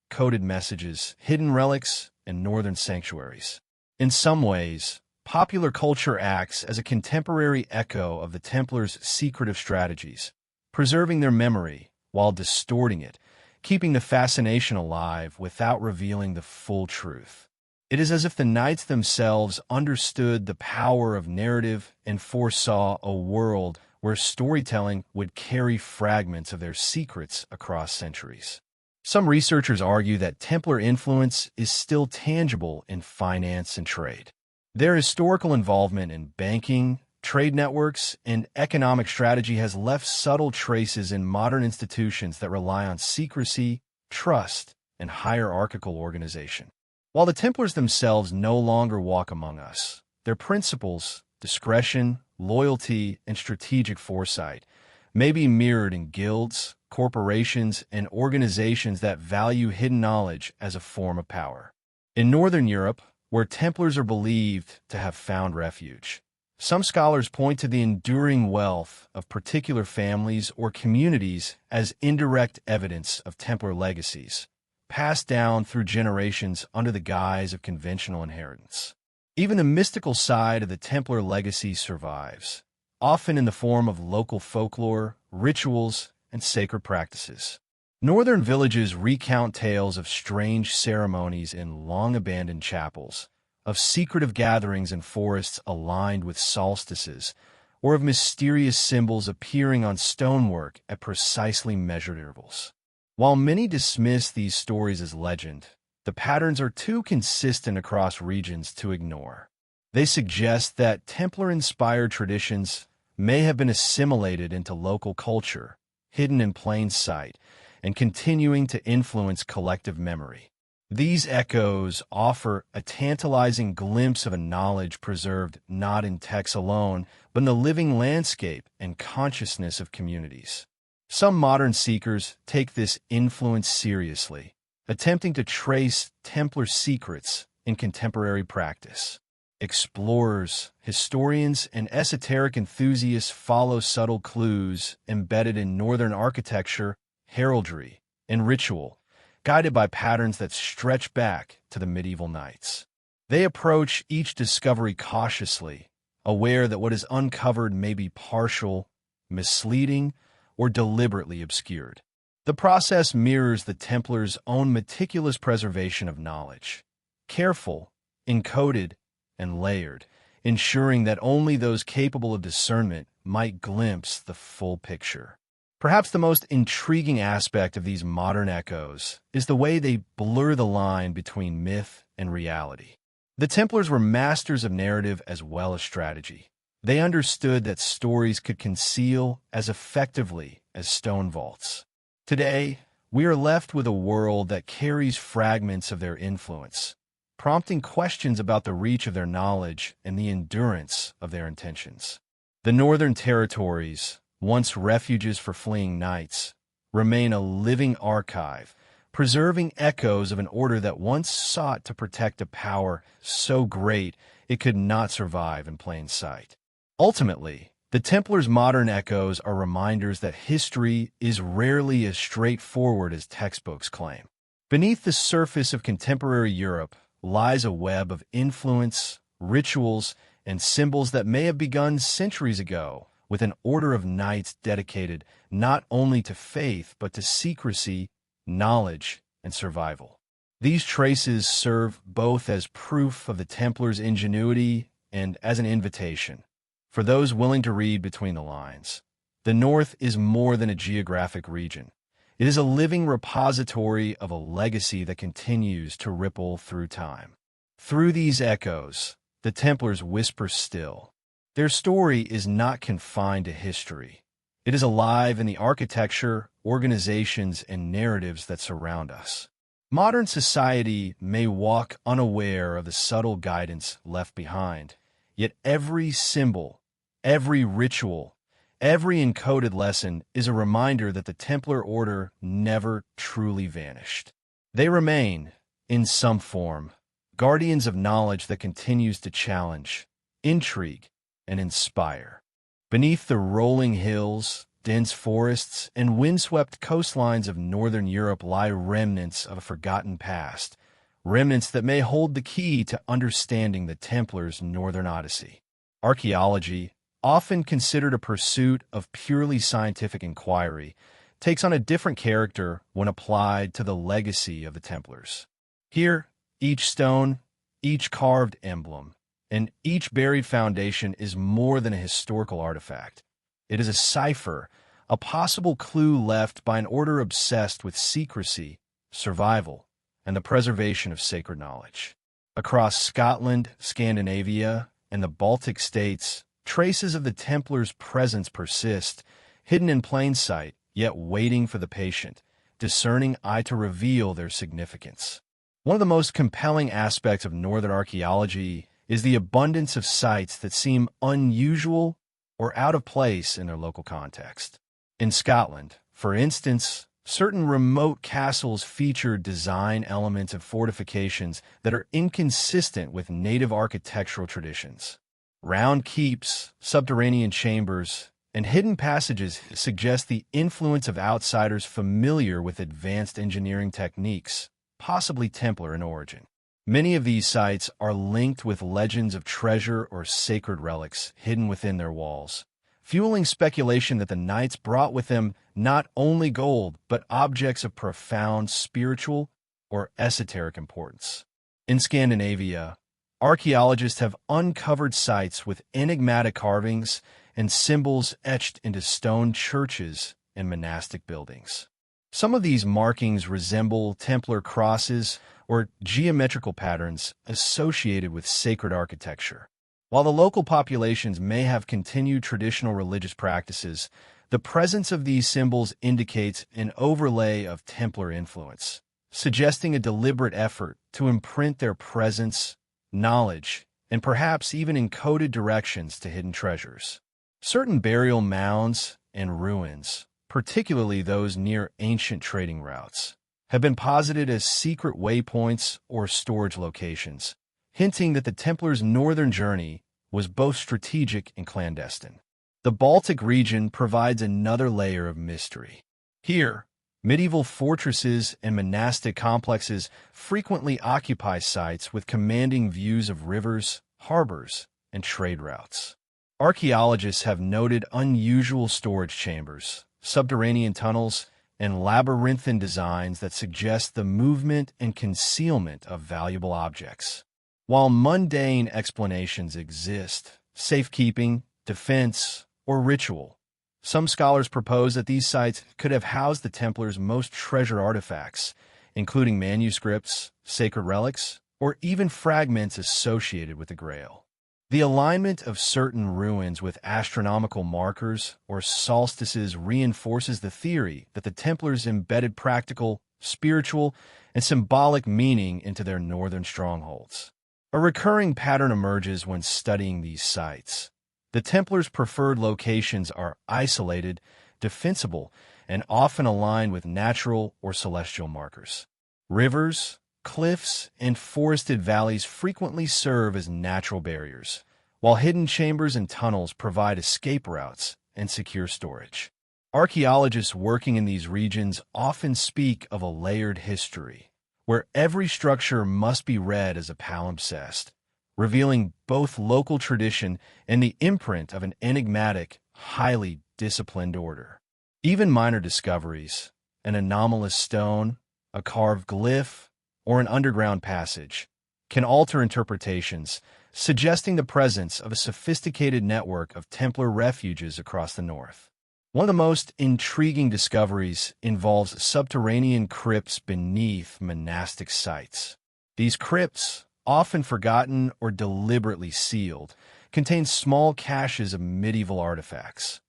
coded messages, hidden relics, and northern sanctuaries. In some ways, popular culture acts as a contemporary echo of the Templars' secretive strategies, preserving their memory while distorting it, keeping the fascination alive without revealing the full truth. It is as if the knights themselves understood the power of narrative and foresaw a world where storytelling would carry fragments of their secrets across centuries. Some researchers argue that Templar influence is still tangible in finance and trade. Their historical involvement in banking, trade networks, and economic strategy has left subtle traces in modern institutions that rely on secrecy, trust, and hierarchical organization. While the Templars themselves no longer walk among us, their principles, discretion, loyalty, and strategic foresight may be mirrored in guilds, corporations, and organizations that value hidden knowledge as a form of power. In Northern Europe, where Templars are believed to have found refuge, some scholars point to the enduring wealth of particular families or communities as indirect evidence of Templar legacies, passed down through generations under the guise of conventional inheritance. Even the mystical side of the Templar legacy survives, often in the form of local folklore, rituals, and sacred practices. Northern villages recount tales of strange ceremonies in long-abandoned chapels, of secretive gatherings in forests aligned with solstices, or of mysterious symbols appearing on stonework at precisely measured intervals. While many dismiss these stories as legend, the patterns are too consistent across regions to ignore. They suggest that Templar-inspired traditions may have been assimilated into local culture, hidden in plain sight, and continuing to influence collective memory. These echoes offer a tantalizing glimpse of a knowledge preserved not in text alone, but in the living landscape and consciousness of communities. Some modern seekers take this influence seriously, attempting to trace Templar secrets in contemporary practice. Explorers, historians, and esoteric enthusiasts follow subtle clues embedded in Northern architecture, heraldry, and ritual, guided by patterns that stretch back to the medieval knights. They approach each discovery cautiously, aware that what is uncovered may be partial, misleading, or deliberately obscured. The process mirrors the Templars' own meticulous preservation of knowledge, careful, encoded, and layered, ensuring that only those capable of discernment might glimpse the full picture. Perhaps the most intriguing aspect of these modern echoes is the way they blur the line between myth and reality. The Templars were masters of narrative as well as strategy. They understood that stories could conceal as effectively as stone vaults. Today, we are left with a world that carries fragments of their influence, prompting questions about the reach of their knowledge and the endurance of their intentions. The Northern territories, once refuges for fleeing knights, remain a living archive, preserving echoes of an order that once sought to protect a power so great it could not survive in plain sight. Ultimately, the Templars' modern echoes are reminders that history is rarely as straightforward as textbooks claim. Beneath the surface of contemporary Europe lies a web of influence, rituals, and symbols that may have begun centuries ago with an order of knights dedicated not only to faith but to secrecy, knowledge, and survival. These traces serve both as proof of the Templars' ingenuity and as an invitation for those willing to read between the lines. The North is more than a geographic region. It is a living repository of a legacy that continues to ripple through time. Through these echoes, the Templars whisper still. Their story is not confined to history. It is alive in the architecture, organizations, and narratives that surround us. Modern society may walk unaware of the subtle guidance left behind, yet every symbol, every ritual, every encoded lesson is a reminder that the Templar Order never truly vanished. They remain, in some form, guardians of knowledge that continues to challenge, intrigue, and inspire. Beneath the rolling hills, dense forests, and windswept coastlines of Northern Europe lie remnants of a forgotten past, remnants that may hold the key to understanding the Templars' Northern Odyssey. Archaeology, often considered a pursuit of purely scientific inquiry, takes on a different character when applied to the legacy of the Templars. Here, each stone, each carved emblem, and each buried foundation is more than a historical artifact. It is a cipher, a possible clue left by an order obsessed with secrecy, survival, and the preservation of sacred knowledge. Across Scotland, Scandinavia, and the Baltic states, traces of the Templars' presence persist, hidden in plain sight, yet waiting for the patient, discerning eye to reveal their significance. One of the most compelling aspects of Northern archaeology is the abundance of sites that seem unusual or out of place in their local context. In Scotland, for instance, certain remote castles feature design elements and fortifications that are inconsistent with native architectural traditions. Round keeps, subterranean chambers, and hidden passages suggest the influence of outsiders familiar with advanced engineering techniques, possibly Templar in origin. Many of these sites are linked with legends of treasure or sacred relics hidden within their walls, fueling speculation that the Knights brought with them not only gold, but objects of profound spiritual or esoteric importance. In Scandinavia, archaeologists have uncovered sites with enigmatic carvings and symbols etched into stone churches and monastic buildings. Some of these markings resemble Templar crosses or geometrical patterns associated with sacred architecture. While the local populations may have continued traditional religious practices, the presence of these symbols indicates an overlay of Templar influence, suggesting a deliberate effort to imprint their presence, knowledge, and perhaps even encoded directions to hidden treasures. Certain burial mounds and ruins, particularly those near ancient trading routes, have been posited as secret waypoints or storage locations, hinting that the Templars' northern journey was both strategic and clandestine. The Baltic region provides another layer of mystery. Here, medieval fortresses and monastic complexes frequently occupy sites with commanding views of rivers, harbors, and trade routes. Archaeologists have noted unusual storage chambers, subterranean tunnels, and labyrinthine designs that suggest the movement and concealment of valuable objects. While mundane explanations exist, safekeeping, defense, or ritual, some scholars propose that these sites could have housed the Templars' most treasured artifacts, including manuscripts, sacred relics, or even fragments associated with the Grail. The alignment of certain ruins with astronomical markers or solstices reinforces the theory that the Templars embedded practical, spiritual, and symbolic meaning into their northern strongholds. A recurring pattern emerges when studying these sites. The Templars' preferred locations are isolated, defensible, and often aligned with natural or celestial markers. Rivers, cliffs, and forested valleys frequently serve as natural barriers, while hidden chambers and tunnels provide escape routes and secure storage. Archaeologists working in these regions often speak of a layered history, where every structure must be read as a palimpsest, revealing both local tradition and the imprint of an enigmatic, highly disciplined order. Even minor discoveries, an anomalous stone, a carved glyph, or an underground passage, can alter interpretations, suggesting the presence of a sophisticated network of Templar refuges across the north. One of the most intriguing discoveries involves subterranean crypts beneath monastic sites. These crypts, often forgotten or deliberately sealed, contain small caches of medieval artifacts,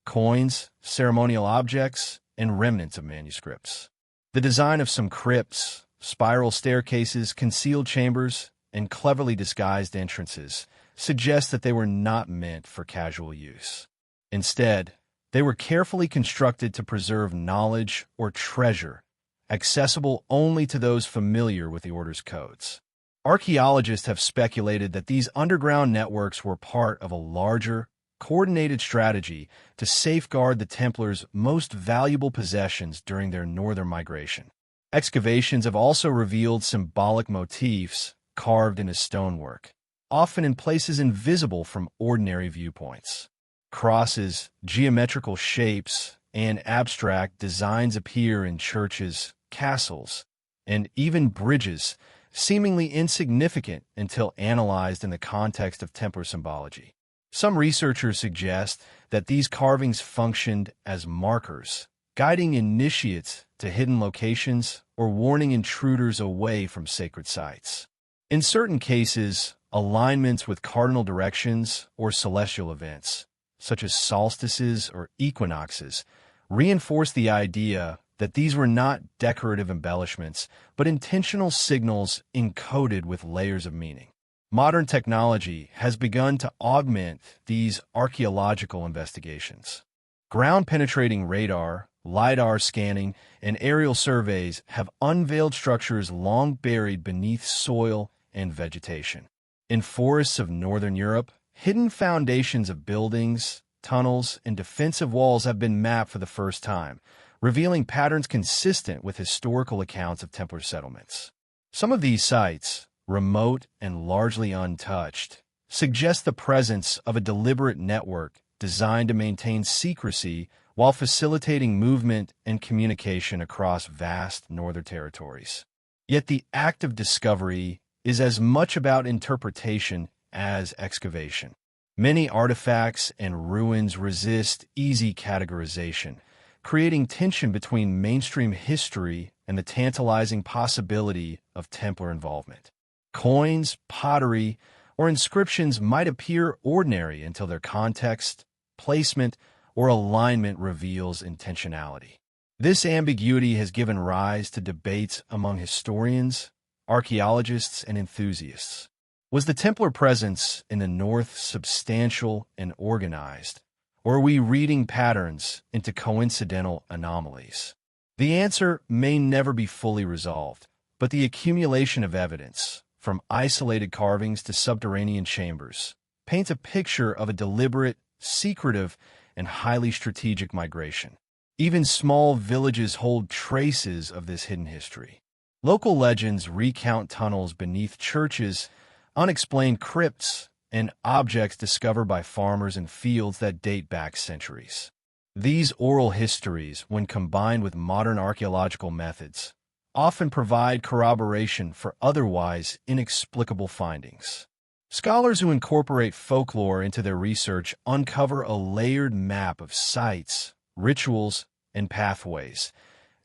coins, ceremonial objects, and remnants of manuscripts. The design of some crypts, spiral staircases, concealed chambers, and cleverly disguised entrances suggest that they were not meant for casual use. Instead, they were carefully constructed to preserve knowledge or treasure, accessible only to those familiar with the Order's codes. Archaeologists have speculated that these underground networks were part of a larger, coordinated strategy to safeguard the Templars' most valuable possessions during their northern migration. Excavations have also revealed symbolic motifs carved into stonework, often in places invisible from ordinary viewpoints. Crosses, geometrical shapes, and abstract designs appear in churches, castles, and even bridges, seemingly insignificant until analyzed in the context of Templar symbology. Some researchers suggest that these carvings functioned as markers, guiding initiates to hidden locations or warning intruders away from sacred sites. In certain cases, alignments with cardinal directions or celestial events, such as solstices or equinoxes, reinforce the idea that these were not decorative embellishments, but intentional signals encoded with layers of meaning. Modern technology has begun to augment these archaeological investigations. Ground-penetrating radar, LiDAR scanning, and aerial surveys have unveiled structures long buried beneath soil and vegetation. In forests of northern Europe, hidden foundations of buildings, tunnels, and defensive walls have been mapped for the first time, revealing patterns consistent with historical accounts of Templar settlements. Some of these sites, remote and largely untouched, suggest the presence of a deliberate network designed to maintain secrecy while facilitating movement and communication across vast northern territories. Yet the act of discovery is as much about interpretation as excavation. Many artifacts and ruins resist easy categorization, creating tension between mainstream history and the tantalizing possibility of Templar involvement. Coins, pottery, or inscriptions might appear ordinary until their context, placement, or alignment reveals intentionality. This ambiguity has given rise to debates among historians, archaeologists, and enthusiasts. Was the Templar presence in the North substantial and organized, or are we reading patterns into coincidental anomalies? The answer may never be fully resolved, but the accumulation of evidence, from isolated carvings to subterranean chambers, paints a picture of a deliberate, secretive, and highly strategic migration. Even small villages hold traces of this hidden history. Local legends recount tunnels beneath churches, unexplained crypts, and objects discovered by farmers in fields that date back centuries. These oral histories, when combined with modern archaeological methods, often provide corroboration for otherwise inexplicable findings. Scholars who incorporate folklore into their research uncover a layered map of sites, rituals, and pathways,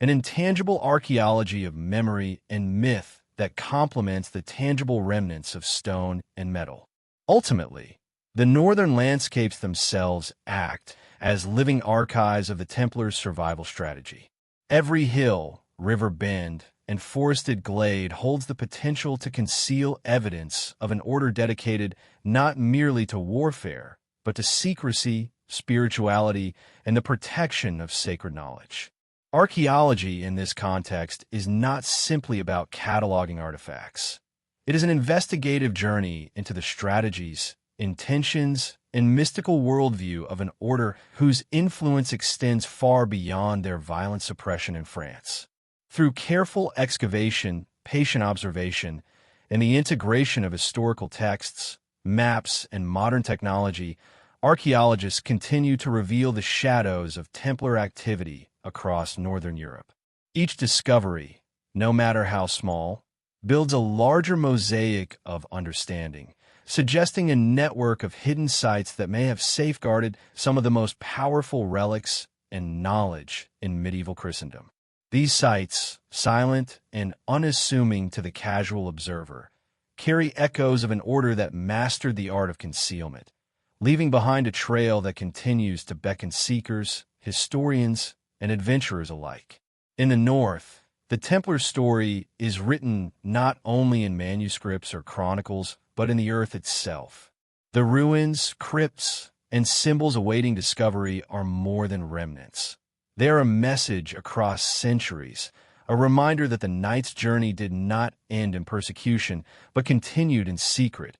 an intangible archaeology of memory and myth that complements the tangible remnants of stone and metal. Ultimately, the northern landscapes themselves act as living archives of the Templars' survival strategy. Every hill, river bend, and forested glade holds the potential to conceal evidence of an order dedicated not merely to warfare, but to secrecy, spirituality, and the protection of sacred knowledge. Archaeology, in this context, is not simply about cataloging artifacts. It is an investigative journey into the strategies, intentions, and mystical worldview of an order whose influence extends far beyond their violent suppression in France. Through careful excavation, patient observation, and the integration of historical texts, maps, and modern technology, archaeologists continue to reveal the shadows of Templar activity across Northern Europe. Each discovery, no matter how small, builds a larger mosaic of understanding, suggesting a network of hidden sites that may have safeguarded some of the most powerful relics and knowledge in medieval Christendom. These sites, silent and unassuming to the casual observer, carry echoes of an order that mastered the art of concealment, leaving behind a trail that continues to beckon seekers, historians, and adventurers alike. In the North, the Templar story is written not only in manuscripts or chronicles, but in the earth itself. The ruins, crypts, and symbols awaiting discovery are more than remnants. They are a message across centuries, a reminder that the Knights' journey did not end in persecution, but continued in secret,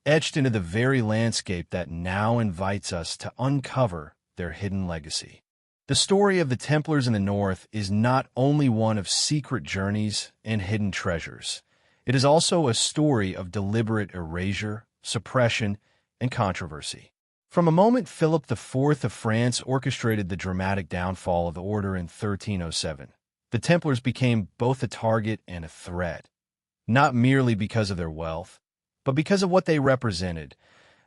etched into the very landscape that now invites us to uncover their hidden legacy. The story of the Templars in the North is not only one of secret journeys and hidden treasures. It is also a story of deliberate erasure, suppression, and controversy. From a moment Philip IV of France orchestrated the dramatic downfall of the order in 1307, the Templars became both a target and a threat, not merely because of their wealth, but because of what they represented,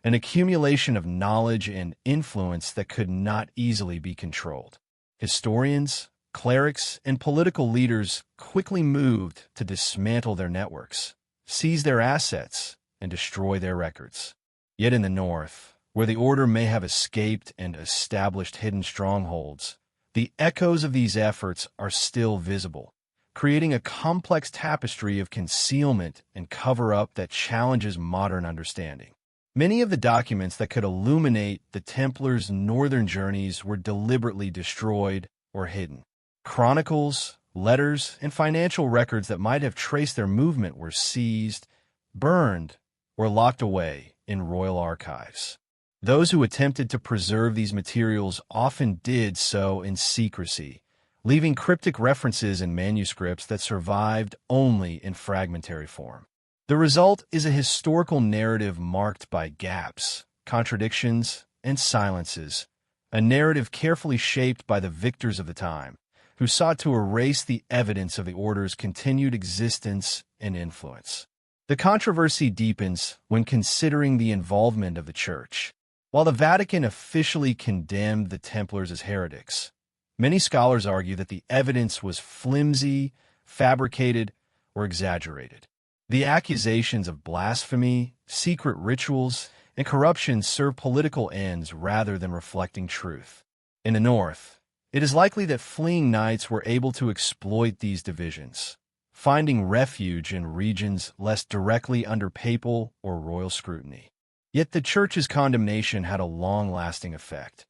an accumulation of knowledge and influence that could not easily be controlled. Historians, clerics, and political leaders quickly moved to dismantle their networks, seize their assets, and destroy their records. Yet in the North, where the order may have escaped and established hidden strongholds, the echoes of these efforts are still visible, creating a complex tapestry of concealment and cover-up that challenges modern understanding. Many of the documents that could illuminate the Templars' northern journeys were deliberately destroyed or hidden. Chronicles, letters, and financial records that might have traced their movement were seized, burned, or locked away in royal archives. Those who attempted to preserve these materials often did so in secrecy, leaving cryptic references in manuscripts that survived only in fragmentary form. The result is a historical narrative marked by gaps, contradictions, and silences, a narrative carefully shaped by the victors of the time, who sought to erase the evidence of the order's continued existence and influence. The controversy deepens when considering the involvement of the Church. While the Vatican officially condemned the Templars as heretics, many scholars argue that the evidence was flimsy, fabricated, or exaggerated. The accusations of blasphemy, secret rituals, and corruption serve political ends rather than reflecting truth. In the North, it is likely that fleeing knights were able to exploit these divisions, finding refuge in regions less directly under papal or royal scrutiny. Yet the Church's condemnation had a long-lasting effect.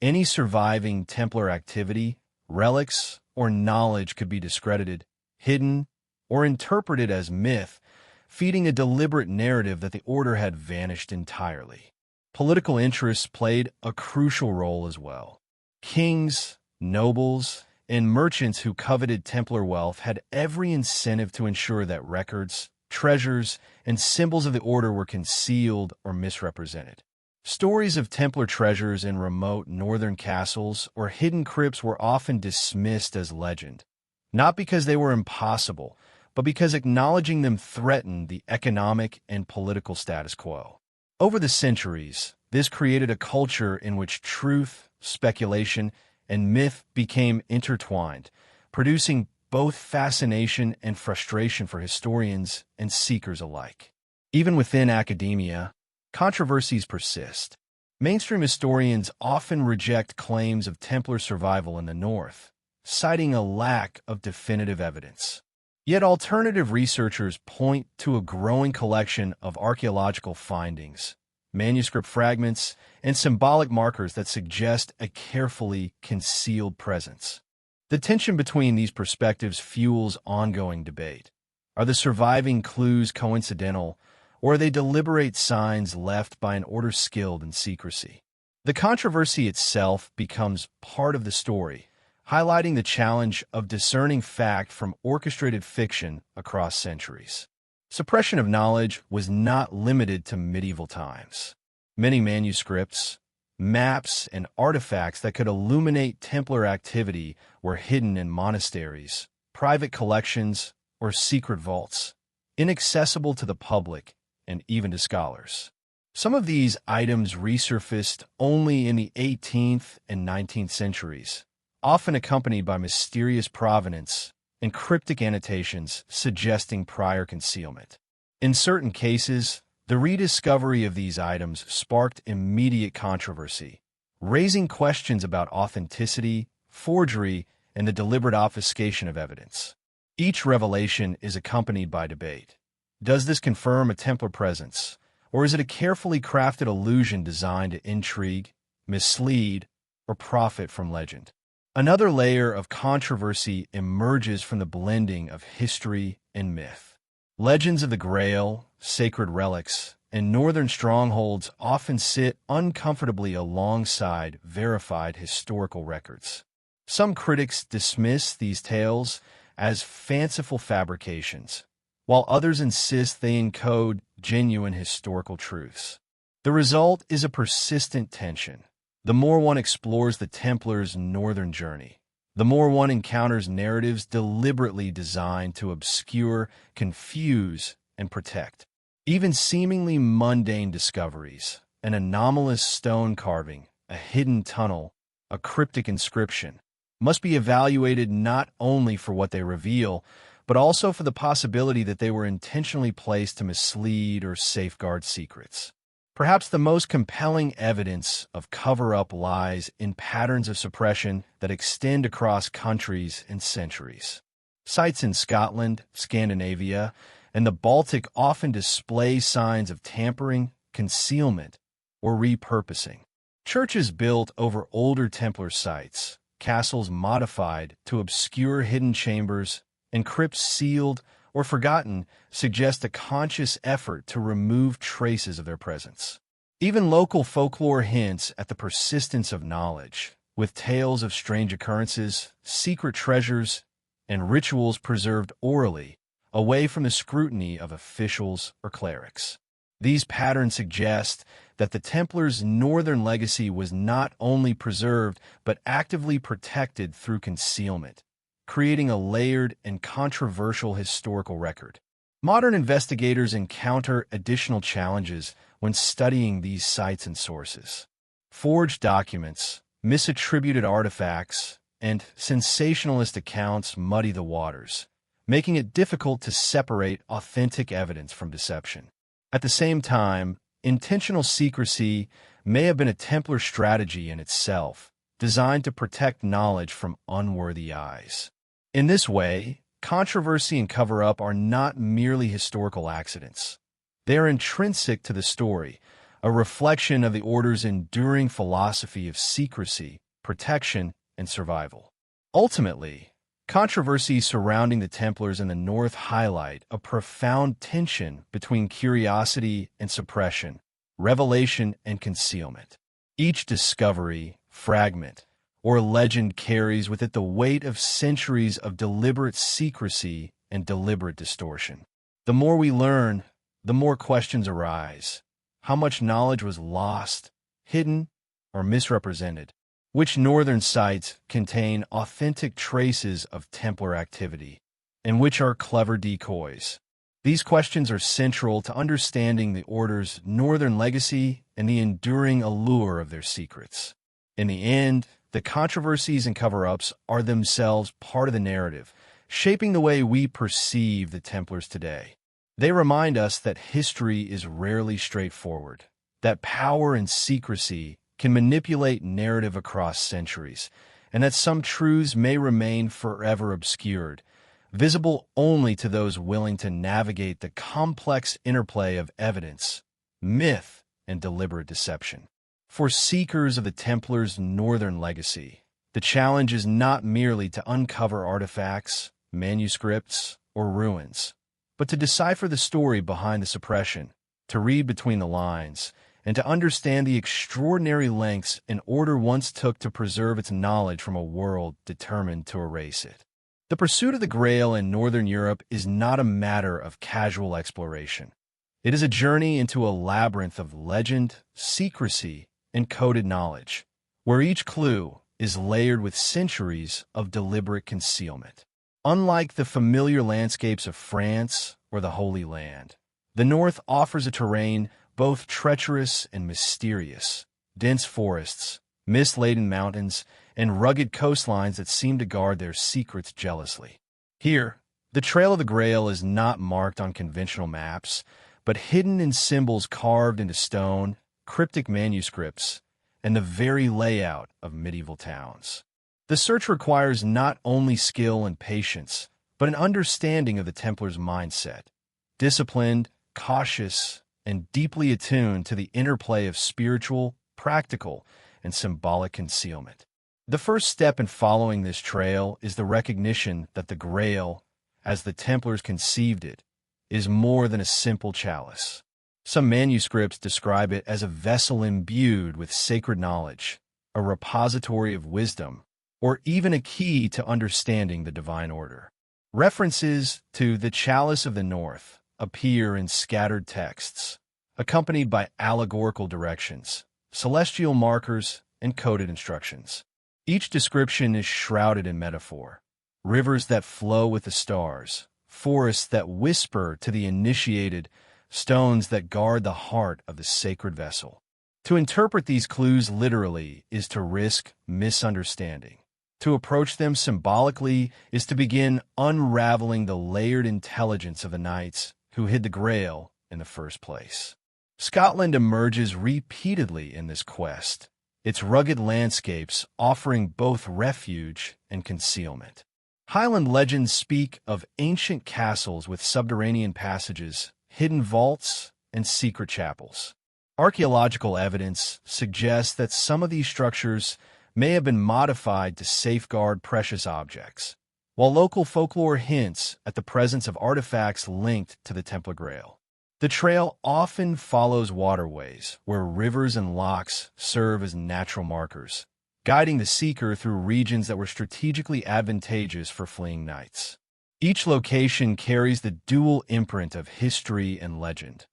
Any surviving Templar activity, relics, or knowledge could be discredited, hidden, or interpreted as myth, feeding a deliberate narrative that the order had vanished entirely. Political interests played a crucial role as well. Kings, nobles, and merchants who coveted Templar wealth had every incentive to ensure that records, treasures, and symbols of the order were concealed or misrepresented. Stories of Templar treasures in remote northern castles or hidden crypts were often dismissed as legend, not because they were impossible, but because acknowledging them threatened the economic and political status quo. Over the centuries, this created a culture in which truth, speculation, and myth became intertwined, producing both fascination and frustration for historians and seekers alike. Even within academia, controversies persist. Mainstream historians often reject claims of Templar survival in the North, citing a lack of definitive evidence. Yet alternative researchers point to a growing collection of archaeological findings, manuscript fragments, and symbolic markers that suggest a carefully concealed presence. The tension between these perspectives fuels ongoing debate. Are the surviving clues coincidental, or are they deliberate signs left by an order skilled in secrecy? The controversy itself becomes part of the story, highlighting the challenge of discerning fact from orchestrated fiction across centuries. Suppression of knowledge was not limited to medieval times. Many manuscripts, maps, and artifacts that could illuminate Templar activity were hidden in monasteries, private collections, or secret vaults, inaccessible to the public and even to scholars. Some of these items resurfaced only in the 18th and 19th centuries, often accompanied by mysterious provenance and cryptic annotations suggesting prior concealment. In certain cases, the rediscovery of these items sparked immediate controversy, raising questions about authenticity, forgery, and the deliberate obfuscation of evidence. Each revelation is accompanied by debate. Does this confirm a Templar presence, or is it a carefully crafted illusion designed to intrigue, mislead, or profit from legend? Another layer of controversy emerges from the blending of history and myth. Legends of the Grail, sacred relics, and northern strongholds often sit uncomfortably alongside verified historical records. Some critics dismiss these tales as fanciful fabrications, while others insist they encode genuine historical truths. The result is a persistent tension. The more one explores the Templars' northern journey, the more one encounters narratives deliberately designed to obscure, confuse, and protect. Even seemingly mundane discoveries, an anomalous stone carving, a hidden tunnel, a cryptic inscription, must be evaluated not only for what they reveal, but also for the possibility that they were intentionally placed to mislead or safeguard secrets. Perhaps the most compelling evidence of cover-up lies in patterns of suppression that extend across countries and centuries. Sites in Scotland, Scandinavia, and the Baltic often display signs of tampering, concealment, or repurposing. Churches built over older Templar sites, castles modified to obscure hidden chambers, and crypts sealed or forgotten suggest a conscious effort to remove traces of their presence. Even local folklore hints at the persistence of knowledge, with tales of strange occurrences, secret treasures, and rituals preserved orally, away from the scrutiny of officials or clerics. These patterns suggest that the Templars' northern legacy was not only preserved but actively protected through concealment, creating a layered and controversial historical record. Modern investigators encounter additional challenges when studying these sites and sources. Forged documents, misattributed artifacts, and sensationalist accounts muddy the waters, making it difficult to separate authentic evidence from deception. At the same time, intentional secrecy may have been a Templar strategy in itself, designed to protect knowledge from unworthy eyes. In this way, controversy and cover-up are not merely historical accidents. They are intrinsic to the story, a reflection of the Order's enduring philosophy of secrecy, protection, and survival. Ultimately, controversies surrounding the Templars in the North highlight a profound tension between curiosity and suppression, revelation and concealment. Each discovery, fragment, or legend carries with it the weight of centuries of deliberate secrecy and deliberate distortion. The more we learn, the more questions arise. How much knowledge was lost, hidden, or misrepresented? Which northern sites contain authentic traces of Templar activity, and which are clever decoys? These questions are central to understanding the Order's northern legacy and the enduring allure of their secrets. In the end, the controversies and cover-ups are themselves part of the narrative, shaping the way we perceive the Templars today. They remind us that history is rarely straightforward, that power and secrecy can manipulate narrative across centuries, and that some truths may remain forever obscured, visible only to those willing to navigate the complex interplay of evidence, myth, and deliberate deception. For seekers of the Templars' northern legacy, the challenge is not merely to uncover artifacts, manuscripts, or ruins, but to decipher the story behind the suppression, to read between the lines, and to understand the extraordinary lengths an Order once took to preserve its knowledge from a world determined to erase it. The pursuit of the Grail in Northern Europe is not a matter of casual exploration. It is a journey into a labyrinth of legend, secrecy, and coded knowledge, where each clue is layered with centuries of deliberate concealment. Unlike the familiar landscapes of France or the Holy Land, the North offers a terrain both treacherous and mysterious, dense forests, mist-laden mountains, and rugged coastlines that seem to guard their secrets jealously. Here, the Trail of the Grail is not marked on conventional maps, but hidden in symbols carved into stone, cryptic manuscripts, and the very layout of medieval towns. The search requires not only skill and patience, but an understanding of the Templars' mindset, disciplined, cautious, and deeply attuned to the interplay of spiritual, practical, and symbolic concealment. The first step in following this trail is the recognition that the Grail, as the Templars conceived it, is more than a simple chalice. Some manuscripts describe it as a vessel imbued with sacred knowledge, a repository of wisdom, or even a key to understanding the divine order. References to the Chalice of the North appear in scattered texts, accompanied by allegorical directions, celestial markers, and coded instructions. Each description is shrouded in metaphor. Rivers that flow with the stars, forests that whisper to the initiated, stones that guard the heart of the sacred vessel. To interpret these clues literally is to risk misunderstanding. To approach them symbolically is to begin unraveling the layered intelligence of the knights who hid the Grail in the first place. Scotland emerges repeatedly in this quest, its rugged landscapes offering both refuge and concealment. Highland legends speak of ancient castles with subterranean passages, hidden vaults, and secret chapels. Archaeological evidence suggests that some of these structures may have been modified to safeguard precious objects, while local folklore hints at the presence of artifacts linked to the Templar Grail. The trail often follows waterways where rivers and lochs serve as natural markers, guiding the seeker through regions that were strategically advantageous for fleeing knights. Each location carries the dual imprint of history and legend,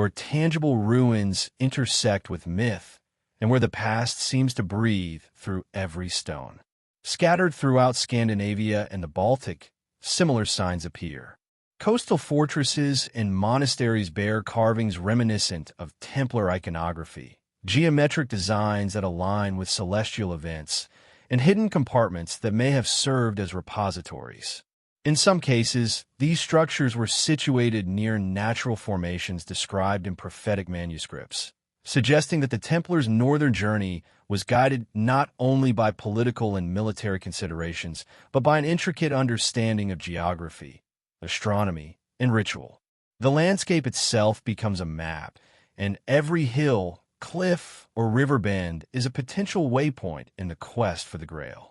where tangible ruins intersect with myth, and where the past seems to breathe through every stone. Scattered throughout Scandinavia and the Baltic, similar signs appear. Coastal fortresses and monasteries bear carvings reminiscent of Templar iconography, geometric designs that align with celestial events, and hidden compartments that may have served as repositories. In some cases, these structures were situated near natural formations described in prophetic manuscripts, suggesting that the Templars' northern journey was guided not only by political and military considerations, but by an intricate understanding of geography, astronomy, and ritual. The landscape itself becomes a map, and every hill, cliff, or river bend is a potential waypoint in the quest for the Grail.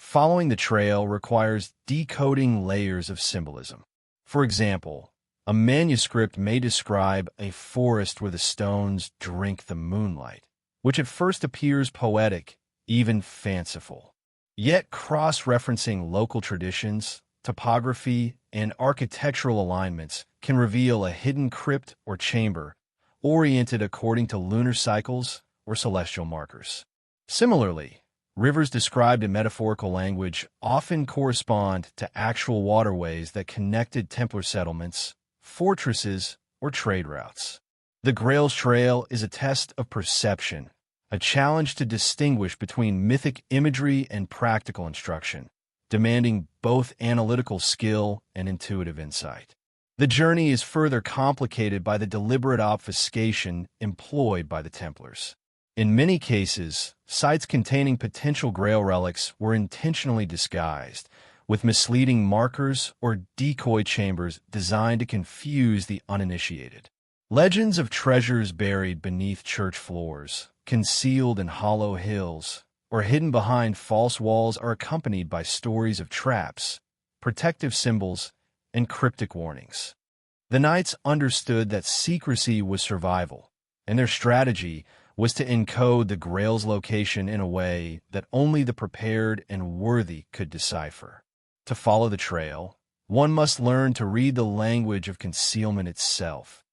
Following the trail requires decoding layers of symbolism. For example, a manuscript may describe a forest where the stones drink the moonlight, which at first appears poetic, even fanciful. Yet cross-referencing local traditions, topography, and architectural alignments can reveal a hidden crypt or chamber oriented according to lunar cycles or celestial markers. Similarly, rivers described in metaphorical language often correspond to actual waterways that connected Templar settlements, fortresses, or trade routes. The Grail's Trail is a test of perception, a challenge to distinguish between mythic imagery and practical instruction, demanding both analytical skill and intuitive insight. The journey is further complicated by the deliberate obfuscation employed by the Templars. In many cases, sites containing potential Grail relics were intentionally disguised, with misleading markers or decoy chambers designed to confuse the uninitiated. Legends of treasures buried beneath church floors, concealed in hollow hills, or hidden behind false walls are accompanied by stories of traps, protective symbols, and cryptic warnings. The Knights understood that secrecy was survival, and their strategy was to encode the Grail's location in a way that only the prepared and worthy could decipher. To follow the trail, one must learn to read the language of concealment itself,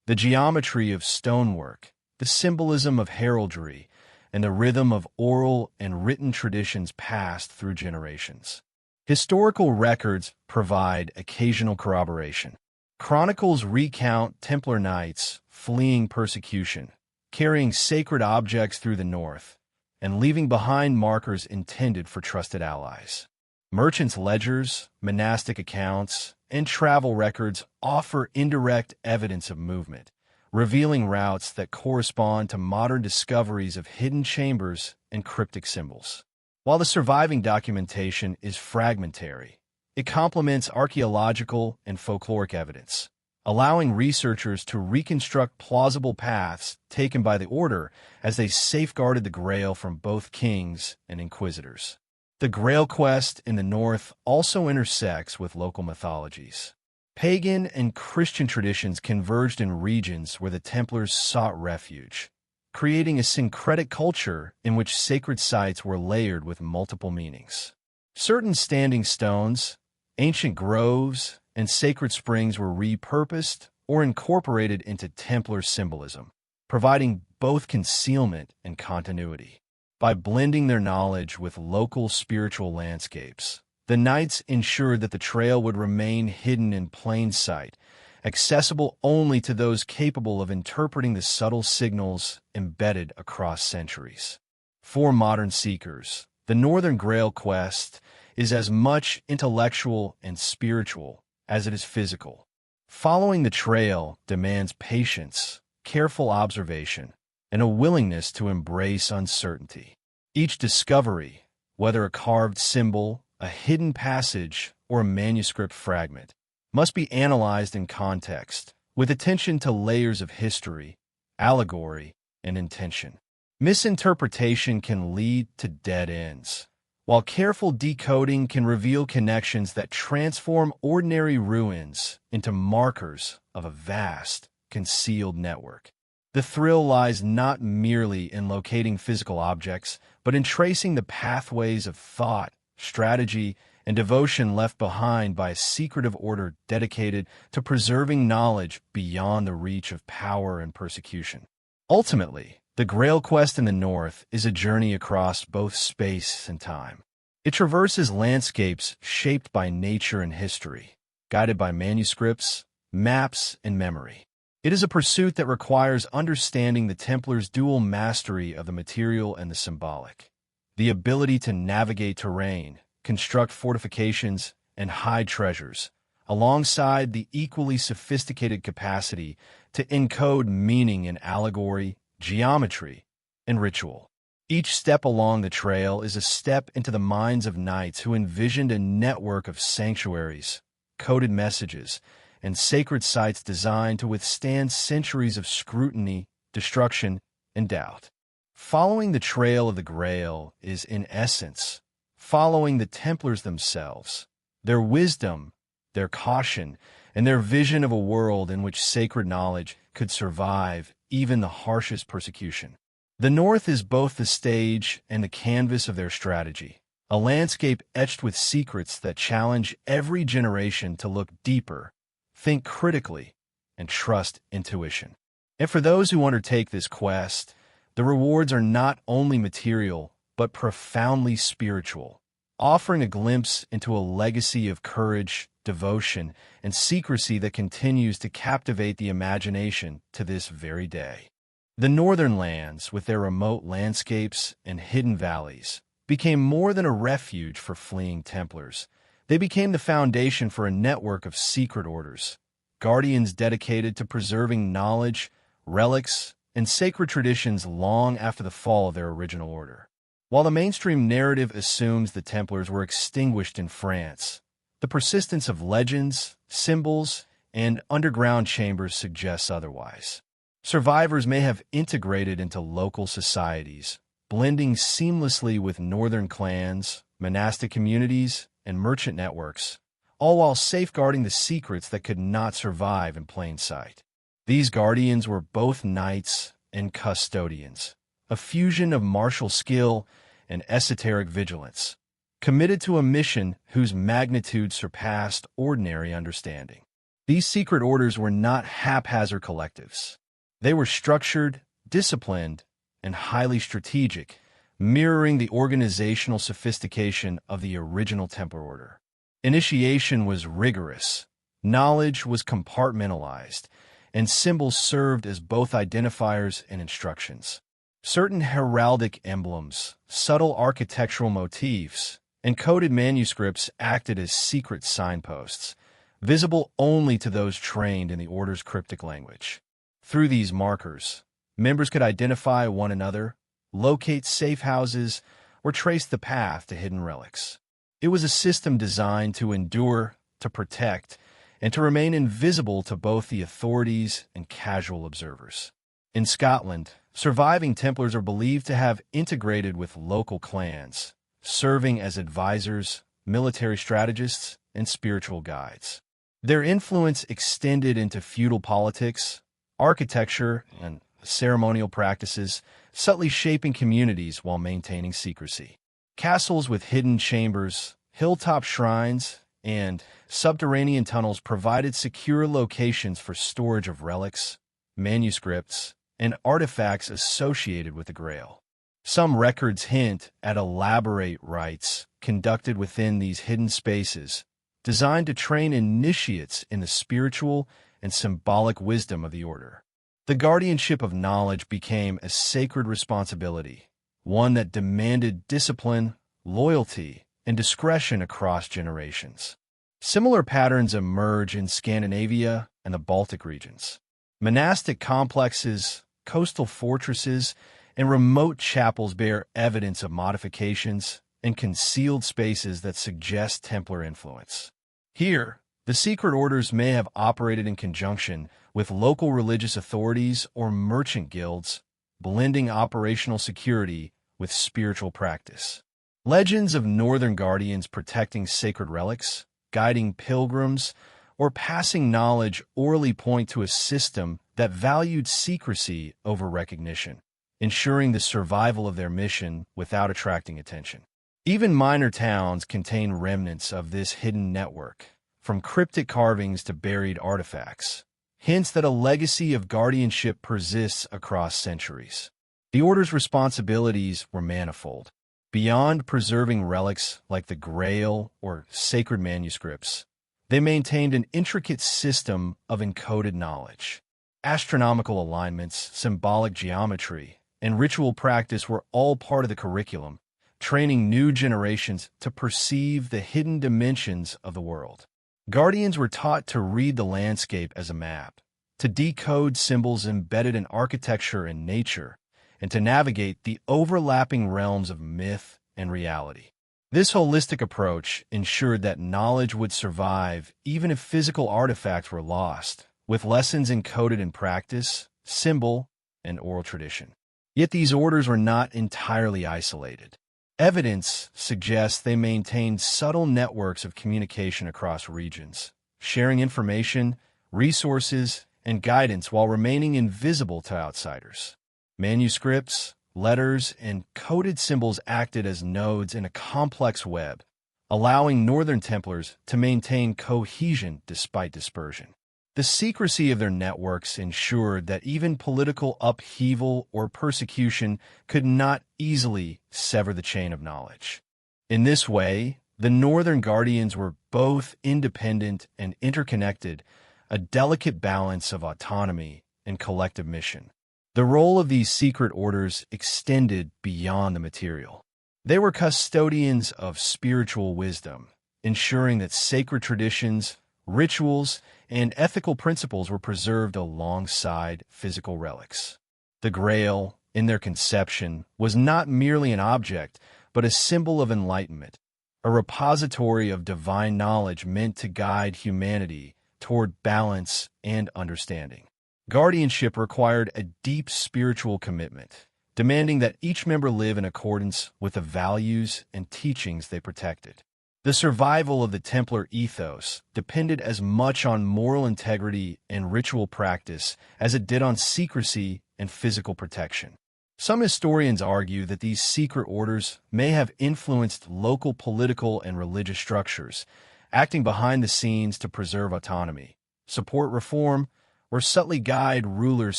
the geometry of stonework, the symbolism of heraldry, and the rhythm of oral and written traditions passed through generations. Historical records provide occasional corroboration. Chronicles recount Templar knights fleeing persecution, carrying sacred objects through the north, and leaving behind markers intended for trusted allies. Merchants' ledgers, monastic accounts, and travel records offer indirect evidence of movement, revealing routes that correspond to modern discoveries of hidden chambers and cryptic symbols. While the surviving documentation is fragmentary, it complements archaeological and folkloric evidence, allowing researchers to reconstruct plausible paths taken by the Order as they safeguarded the Grail from both kings and inquisitors. The Grail quest in the north also intersects with local mythologies. Pagan and Christian traditions converged in regions where the Templars sought refuge, creating a syncretic culture in which sacred sites were layered with multiple meanings. Certain standing stones, ancient groves, and sacred springs were repurposed or incorporated into Templar symbolism, providing both concealment and continuity. By blending their knowledge with local spiritual landscapes, the Knights ensured that the trail would remain hidden in plain sight, accessible only to those capable of interpreting the subtle signals embedded across centuries. For modern seekers, the Northern Grail quest is as much intellectual and spiritual as it is physical. Following the trail demands patience, careful observation, and a willingness to embrace uncertainty. Each discovery, whether a carved symbol, a hidden passage, or a manuscript fragment, must be analyzed in context, with attention to layers of history, allegory, and intention. Misinterpretation can lead to dead ends, while careful decoding can reveal connections that transform ordinary ruins into markers of a vast, concealed network. The thrill lies not merely in locating physical objects, but in tracing the pathways of thought, strategy, and devotion left behind by a secretive order dedicated to preserving knowledge beyond the reach of power and persecution. Ultimately, the Grail quest in the north is a journey across both space and time. It traverses landscapes shaped by nature and history, guided by manuscripts, maps, and memory. It is a pursuit that requires understanding the Templars' dual mastery of the material and the symbolic, the ability to navigate terrain, construct fortifications, and hide treasures, alongside the equally sophisticated capacity to encode meaning in allegory, geometry, and ritual. Each step along the trail is a step into the minds of knights who envisioned a network of sanctuaries, coded messages, and sacred sites designed to withstand centuries of scrutiny, destruction, and doubt. Following the trail of the Grail is, in essence, following the Templars themselves, their wisdom, their caution, and their vision of a world in which sacred knowledge could survive even the harshest persecution. The North is both the stage and the canvas of their strategy, a landscape etched with secrets that challenge every generation to look deeper, think critically, and trust intuition. And for those who undertake this quest, the rewards are not only material, but profoundly spiritual, offering a glimpse into a legacy of courage, devotion, and secrecy that continues to captivate the imagination to this very day. The northern lands, with their remote landscapes and hidden valleys, became more than a refuge for fleeing Templars. They became the foundation for a network of secret orders, guardians dedicated to preserving knowledge, relics, and sacred traditions long after the fall of their original order. While the mainstream narrative assumes the Templars were extinguished in France, the persistence of legends, symbols, and underground chambers suggests otherwise. Survivors may have integrated into local societies, blending seamlessly with northern clans, monastic communities, and merchant networks, all while safeguarding the secrets that could not survive in plain sight. These guardians were both knights and custodians, a fusion of martial skill and esoteric vigilance, committed to a mission whose magnitude surpassed ordinary understanding. These secret orders were not haphazard collectives. They were structured, disciplined, and highly strategic, mirroring the organizational sophistication of the original Templar Order. Initiation was rigorous, knowledge was compartmentalized, and symbols served as both identifiers and instructions. Certain heraldic emblems, subtle architectural motifs, and coded manuscripts acted as secret signposts, visible only to those trained in the Order's cryptic language. Through these markers, members could identify one another, locate safe houses, or trace the path to hidden relics. It was a system designed to endure, to protect, and to remain invisible to both the authorities and casual observers. In Scotland, surviving Templars are believed to have integrated with local clans, serving as advisors, military strategists, and spiritual guides. Their influence extended into feudal politics, architecture, and ceremonial practices, subtly shaping communities while maintaining secrecy. Castles with hidden chambers, hilltop shrines, and subterranean tunnels provided secure locations for storage of relics, manuscripts, and artifacts associated with the Grail. Some records hint at elaborate rites conducted within these hidden spaces, designed to train initiates in the spiritual and symbolic wisdom of the Order. The guardianship of knowledge became a sacred responsibility, one that demanded discipline, loyalty, and discretion across generations. Similar patterns emerge in Scandinavia and the Baltic regions. Monastic complexes, coastal fortresses, and remote chapels bear evidence of modifications and concealed spaces that suggest Templar influence. Here, the secret orders may have operated in conjunction with local religious authorities or merchant guilds, blending operational security with spiritual practice. Legends of northern guardians protecting sacred relics, guiding pilgrims, or passing knowledge orally point to a system that valued secrecy over recognition, ensuring the survival of their mission without attracting attention. Even minor towns contain remnants of this hidden network, from cryptic carvings to buried artifacts, hints that a legacy of guardianship persists across centuries. The Order's responsibilities were manifold. Beyond preserving relics like the Grail or sacred manuscripts, they maintained an intricate system of encoded knowledge. Astronomical alignments, symbolic geometry, and ritual practice were all part of the curriculum, training new generations to perceive the hidden dimensions of the world. Guardians were taught to read the landscape as a map, to decode symbols embedded in architecture and nature, and to navigate the overlapping realms of myth and reality. This holistic approach ensured that knowledge would survive even if physical artifacts were lost, with lessons encoded in practice, symbol, and oral tradition. Yet these orders were not entirely isolated. Evidence suggests they maintained subtle networks of communication across regions, sharing information, resources, and guidance while remaining invisible to outsiders. Manuscripts, letters, and coded symbols acted as nodes in a complex web, allowing Northern Templars to maintain cohesion despite dispersion. The secrecy of their networks ensured that even political upheaval or persecution could not easily sever the chain of knowledge. In this way, the Northern Guardians were both independent and interconnected, a delicate balance of autonomy and collective mission. The role of these secret orders extended beyond the material. They were custodians of spiritual wisdom, ensuring that sacred traditions, rituals, and ethical principles were preserved alongside physical relics. The Grail, in their conception, was not merely an object, but a symbol of enlightenment, a repository of divine knowledge meant to guide humanity toward balance and understanding. Guardianship required a deep spiritual commitment, demanding that each member live in accordance with the values and teachings they protected. The survival of the Templar ethos depended as much on moral integrity and ritual practice as it did on secrecy and physical protection. Some historians argue that these secret orders may have influenced local political and religious structures, acting behind the scenes to preserve autonomy, support reform, or subtly guide rulers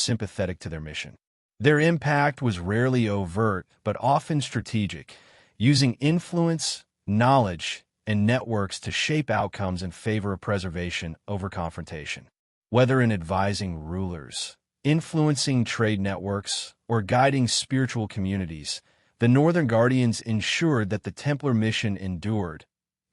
sympathetic to their mission. Their impact was rarely overt, but often strategic, using influence, knowledge, and networks to shape outcomes in favor of preservation over confrontation. Whether in advising rulers, influencing trade networks, or guiding spiritual communities, the Northern Guardians ensured that the Templar mission endured,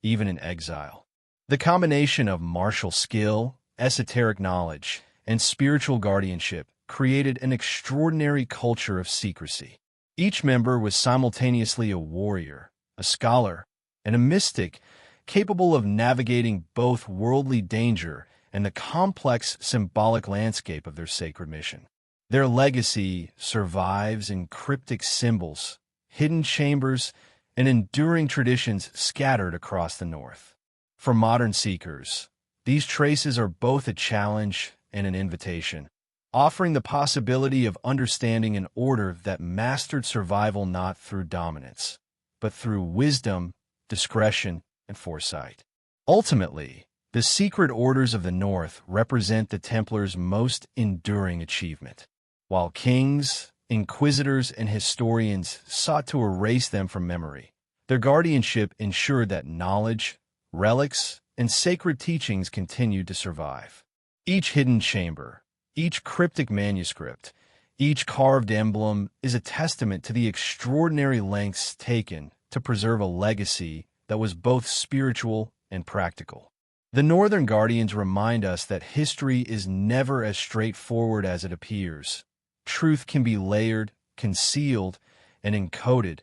even in exile. The combination of martial skill, esoteric knowledge, and spiritual guardianship created an extraordinary culture of secrecy. Each member was simultaneously a warrior, a scholar, and a mystic, capable of navigating both worldly danger and the complex symbolic landscape of their sacred mission. Their legacy survives in cryptic symbols, hidden chambers, and enduring traditions scattered across the North. For modern seekers, these traces are both a challenge and an invitation, offering the possibility of understanding an order that mastered survival not through dominance, but through wisdom, discretion, and foresight. Ultimately, the secret orders of the North represent the Templars' most enduring achievement. While kings, inquisitors, and historians sought to erase them from memory, their guardianship ensured that knowledge, relics, and sacred teachings continued to survive. Each hidden chamber, each cryptic manuscript, each carved emblem is a testament to the extraordinary lengths taken to preserve a legacy that was both spiritual and practical. The Northern Guardians remind us that history is never as straightforward as it appears. Truth can be layered, concealed, and encoded,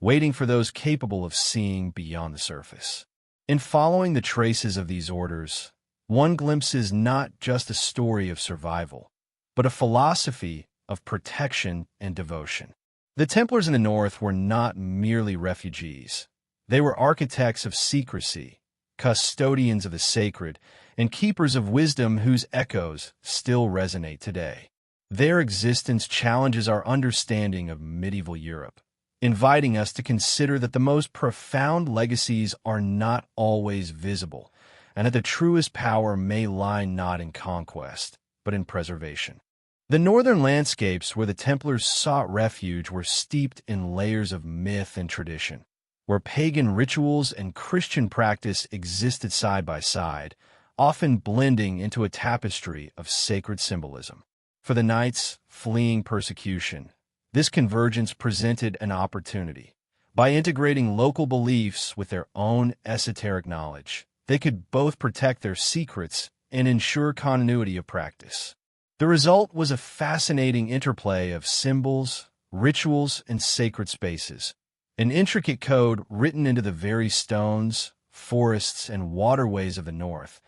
waiting for those capable of seeing beyond the surface. In following the traces of these orders, one glimpses not just a story of survival, but a philosophy of protection and devotion. The Templars in the North were not merely refugees. They were architects of secrecy, custodians of the sacred, and keepers of wisdom whose echoes still resonate today. Their existence challenges our understanding of medieval Europe, inviting us to consider that the most profound legacies are not always visible, and that the truest power may lie not in conquest, but in preservation. The northern landscapes where the Templars sought refuge were steeped in layers of myth and tradition, where pagan rituals and Christian practice existed side by side, often blending into a tapestry of sacred symbolism. For the knights fleeing persecution, this convergence presented an opportunity. By integrating local beliefs with their own esoteric knowledge, they could both protect their secrets and ensure continuity of practice. The result was a fascinating interplay of symbols, rituals, and sacred spaces, an intricate code written into the very stones, forests, and waterways of the north,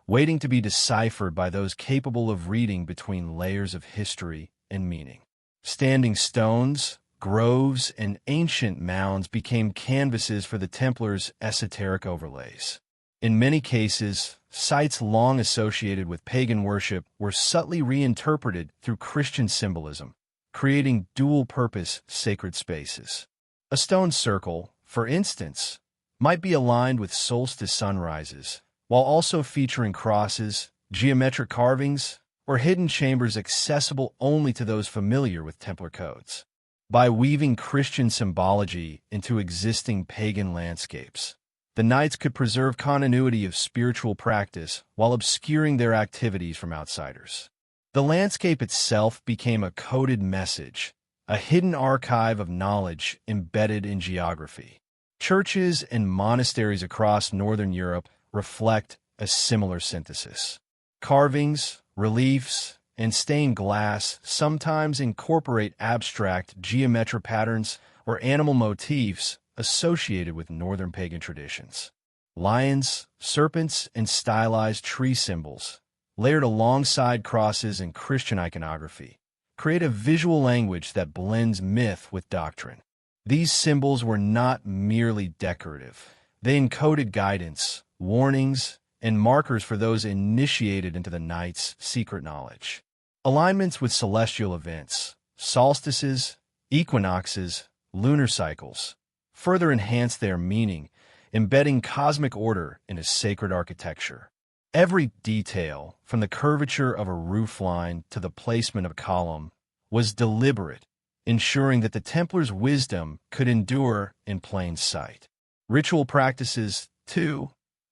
waiting to be deciphered by those capable of reading between layers of history and meaning. Standing stones, groves, and ancient mounds became canvases for the Templars' esoteric overlays. In many cases, sites long associated with pagan worship were subtly reinterpreted through Christian symbolism, creating dual-purpose sacred spaces. A stone circle, for instance, might be aligned with solstice sunrises, while also featuring crosses, geometric carvings, or hidden chambers accessible only to those familiar with Templar codes. By weaving Christian symbology into existing pagan landscapes, the Knights could preserve continuity of spiritual practice while obscuring their activities from outsiders. The landscape itself became a coded message, a hidden archive of knowledge embedded in geography. Churches and monasteries across Northern Europe reflect a similar synthesis. Carvings, reliefs, and stained glass sometimes incorporate abstract geometric patterns or animal motifs associated with northern pagan traditions. Lions, serpents, and stylized tree symbols, layered alongside crosses and Christian iconography, create a visual language that blends myth with doctrine. These symbols were not merely decorative. They encoded guidance, warnings, and markers for those initiated into the Knights' secret knowledge. Alignments with celestial events, solstices, equinoxes, lunar cycles, further enhance their meaning, embedding cosmic order in a sacred architecture. Every detail, from the curvature of a roofline to the placement of a column, was deliberate, ensuring that the Templars' wisdom could endure in plain sight. Ritual practices, too,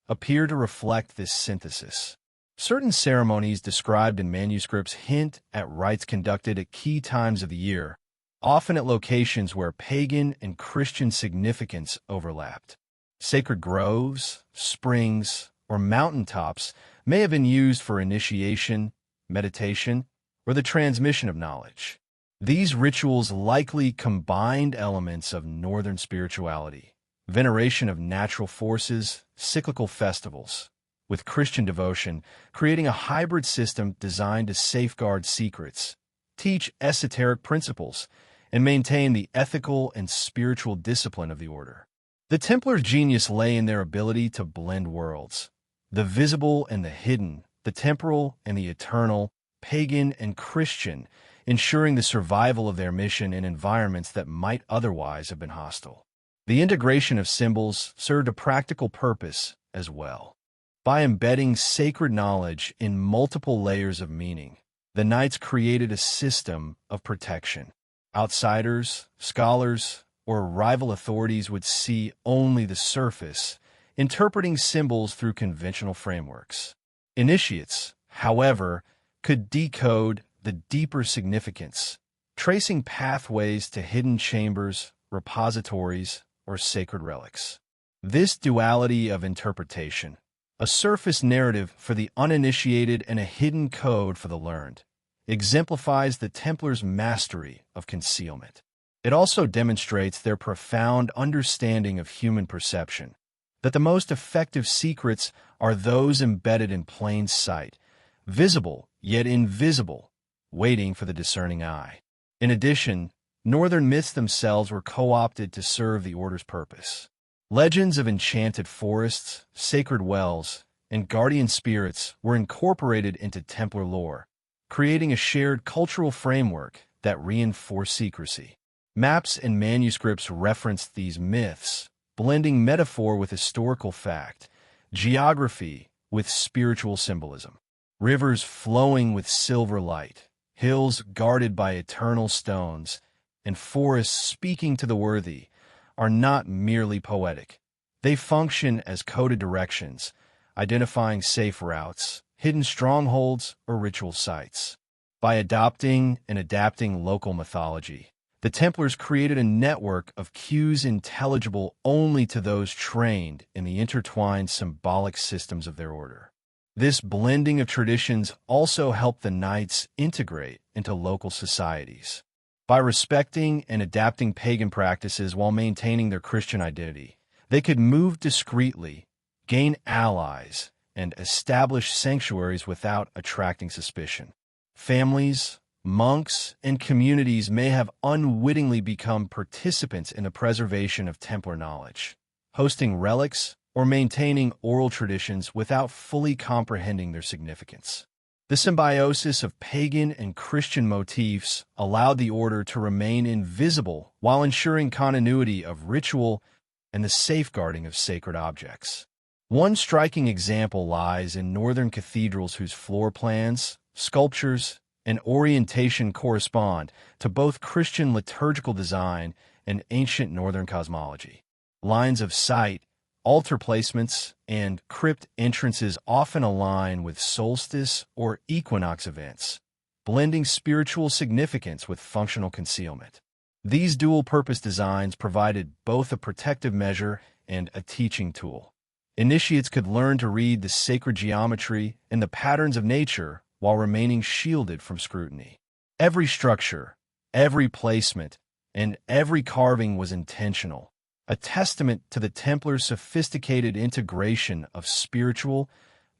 appear to reflect this synthesis. Certain ceremonies described in manuscripts hint at rites conducted at key times of the year, often at locations where pagan and Christian significance overlapped. Sacred groves, springs, or mountaintops may have been used for initiation, meditation, or the transmission of knowledge. These rituals likely combined elements of northern spirituality, veneration of natural forces, cyclical festivals, with Christian devotion, creating a hybrid system designed to safeguard secrets, teach esoteric principles, and maintain the ethical and spiritual discipline of the order. The Templars' genius lay in their ability to blend worlds, the visible and the hidden, the temporal and the eternal, pagan and Christian, ensuring the survival of their mission in environments that might otherwise have been hostile. The integration of symbols served a practical purpose as well. By embedding sacred knowledge in multiple layers of meaning, the Knights created a system of protection. Outsiders, scholars, or rival authorities would see only the surface, interpreting symbols through conventional frameworks. Initiates, however, could decode the deeper significance, tracing pathways to hidden chambers, repositories, or sacred relics. This duality of interpretation, a surface narrative for the uninitiated and a hidden code for the learned, exemplifies the Templars' mastery of concealment. It also demonstrates their profound understanding of human perception, that the most effective secrets are those embedded in plain sight, visible yet invisible, waiting for the discerning eye. In addition, northern myths themselves were co-opted to serve the order's purpose. Legends of enchanted forests, sacred wells, and guardian spirits were incorporated into Templar lore, creating a shared cultural framework that reinforced secrecy. Maps and manuscripts referenced these myths, blending metaphor with historical fact, geography with spiritual symbolism. Rivers flowing with silver light, hills guarded by eternal stones, and forests speaking to the worthy are not merely poetic. They function as coded directions, identifying safe routes, hidden strongholds, or ritual sites. By adopting and adapting local mythology, the Templars created a network of cues intelligible only to those trained in the intertwined symbolic systems of their order. This blending of traditions also helped the Knights integrate into local societies. By respecting and adapting pagan practices while maintaining their Christian identity, they could move discreetly, gain allies, and establish sanctuaries without attracting suspicion. Families, monks, and communities may have unwittingly become participants in the preservation of Templar knowledge, hosting relics or maintaining oral traditions without fully comprehending their significance. The symbiosis of pagan and Christian motifs allowed the order to remain invisible while ensuring continuity of ritual and the safeguarding of sacred objects. One striking example lies in northern cathedrals whose floor plans, sculptures, and orientation correspond to both Christian liturgical design and ancient northern cosmology. Lines of sight, altar placements, and crypt entrances often align with solstice or equinox events, blending spiritual significance with functional concealment. These dual-purpose designs provided both a protective measure and a teaching tool. Initiates could learn to read the sacred geometry and the patterns of nature while remaining shielded from scrutiny. Every structure, every placement, and every carving was intentional, a testament to the Templars' sophisticated integration of spiritual,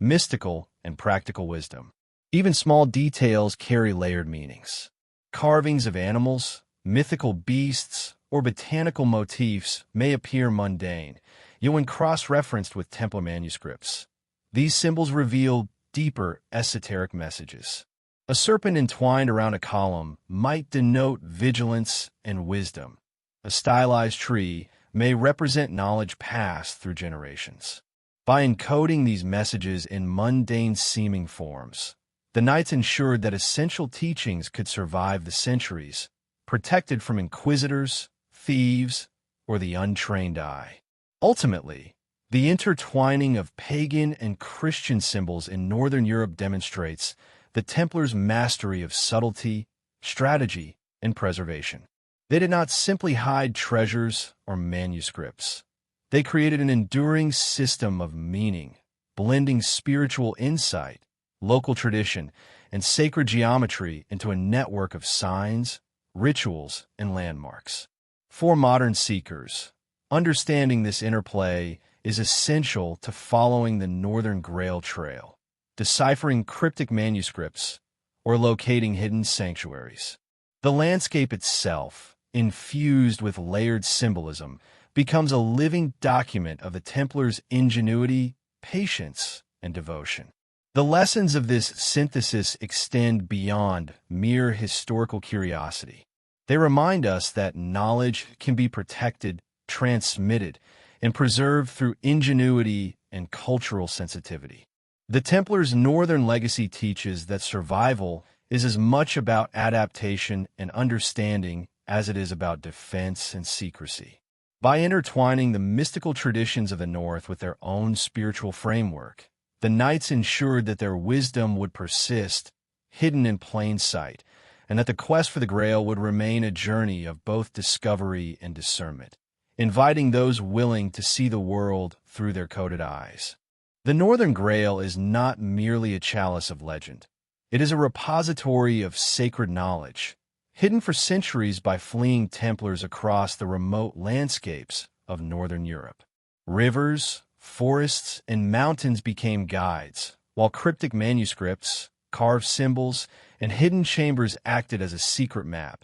mystical, and practical wisdom. Even small details carry layered meanings. Carvings of animals, mythical beasts, or botanical motifs may appear mundane, yet when cross-referenced with Templar manuscripts, these symbols reveal deeper esoteric messages. A serpent entwined around a column might denote vigilance and wisdom. A stylized tree may represent knowledge passed through generations. By encoding these messages in mundane-seeming forms, the Knights ensured that essential teachings could survive the centuries, protected from inquisitors, thieves, or the untrained eye. Ultimately, the intertwining of pagan and Christian symbols in Northern Europe demonstrates the Templars' mastery of subtlety, strategy, and preservation. They did not simply hide treasures or manuscripts. They created an enduring system of meaning, blending spiritual insight, local tradition, and sacred geometry into a network of signs, rituals, and landmarks. For modern seekers, understanding this interplay is essential to following the Northern Grail Trail, deciphering cryptic manuscripts, or locating hidden sanctuaries. The landscape itself, infused with layered symbolism, becomes a living document of the Templars' ingenuity, patience, and devotion. The lessons of this synthesis extend beyond mere historical curiosity. They remind us that knowledge can be protected, transmitted, and preserved through ingenuity and cultural sensitivity. The Templars' Northern legacy teaches that survival is as much about adaptation and understanding as it is about defense and secrecy. By intertwining the mystical traditions of the North with their own spiritual framework, the Knights ensured that their wisdom would persist, hidden in plain sight, and that the quest for the Grail would remain a journey of both discovery and discernment, inviting those willing to see the world through their coded eyes. The Northern Grail is not merely a chalice of legend. It is a repository of sacred knowledge, hidden for centuries by fleeing Templars across the remote landscapes of Northern Europe. Rivers, forests, and mountains became guides, while cryptic manuscripts, carved symbols, and hidden chambers acted as a secret map,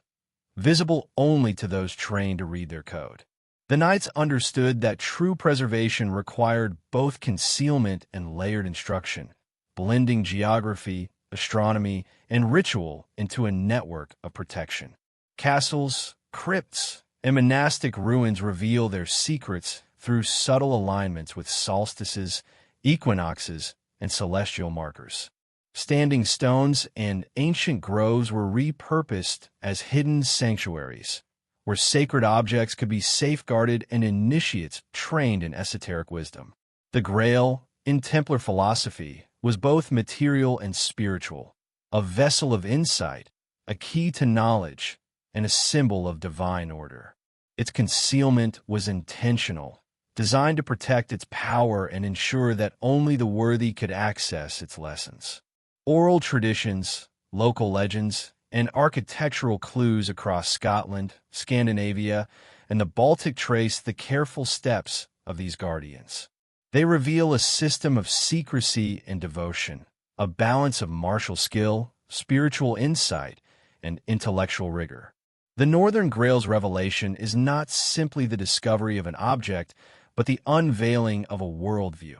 visible only to those trained to read their code. The Knights understood that true preservation required both concealment and layered instruction, blending geography, astronomy, and ritual into a network of protection. Castles, Crypts and monastic ruins reveal their secrets through subtle alignments with solstices, equinoxes, and celestial markers. Standing stones and ancient groves were repurposed as hidden sanctuaries, where sacred objects could be safeguarded and initiates trained in esoteric wisdom. The Grail, in Templar philosophy, was both material and spiritual, a vessel of insight, a key to knowledge, and a symbol of divine order. Its concealment was intentional, designed to protect its power and ensure that only the worthy could access its lessons. Oral traditions, local legends, and architectural clues across Scotland, Scandinavia, and the Baltic trace the careful steps of these guardians. They reveal a system of secrecy and devotion, a balance of martial skill, spiritual insight, and intellectual rigor. The Northern Grail's revelation is not simply the discovery of an object, but the unveiling of a worldview,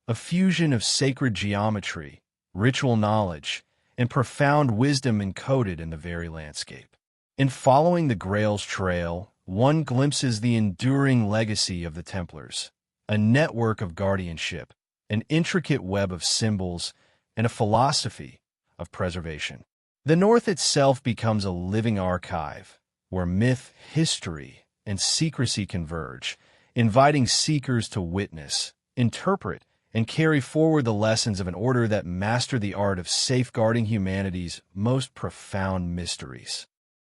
a fusion of sacred geometry, ritual knowledge, and profound wisdom encoded in the very landscape. In following the Grail's trail, one glimpses the enduring legacy of the Templars, a network of guardianship, an intricate web of symbols, and a philosophy of preservation. The North itself becomes a living archive, where myth, history, and secrecy converge, inviting seekers to witness, interpret, and carry forward the lessons of an order that mastered the art of safeguarding humanity's most profound mysteries.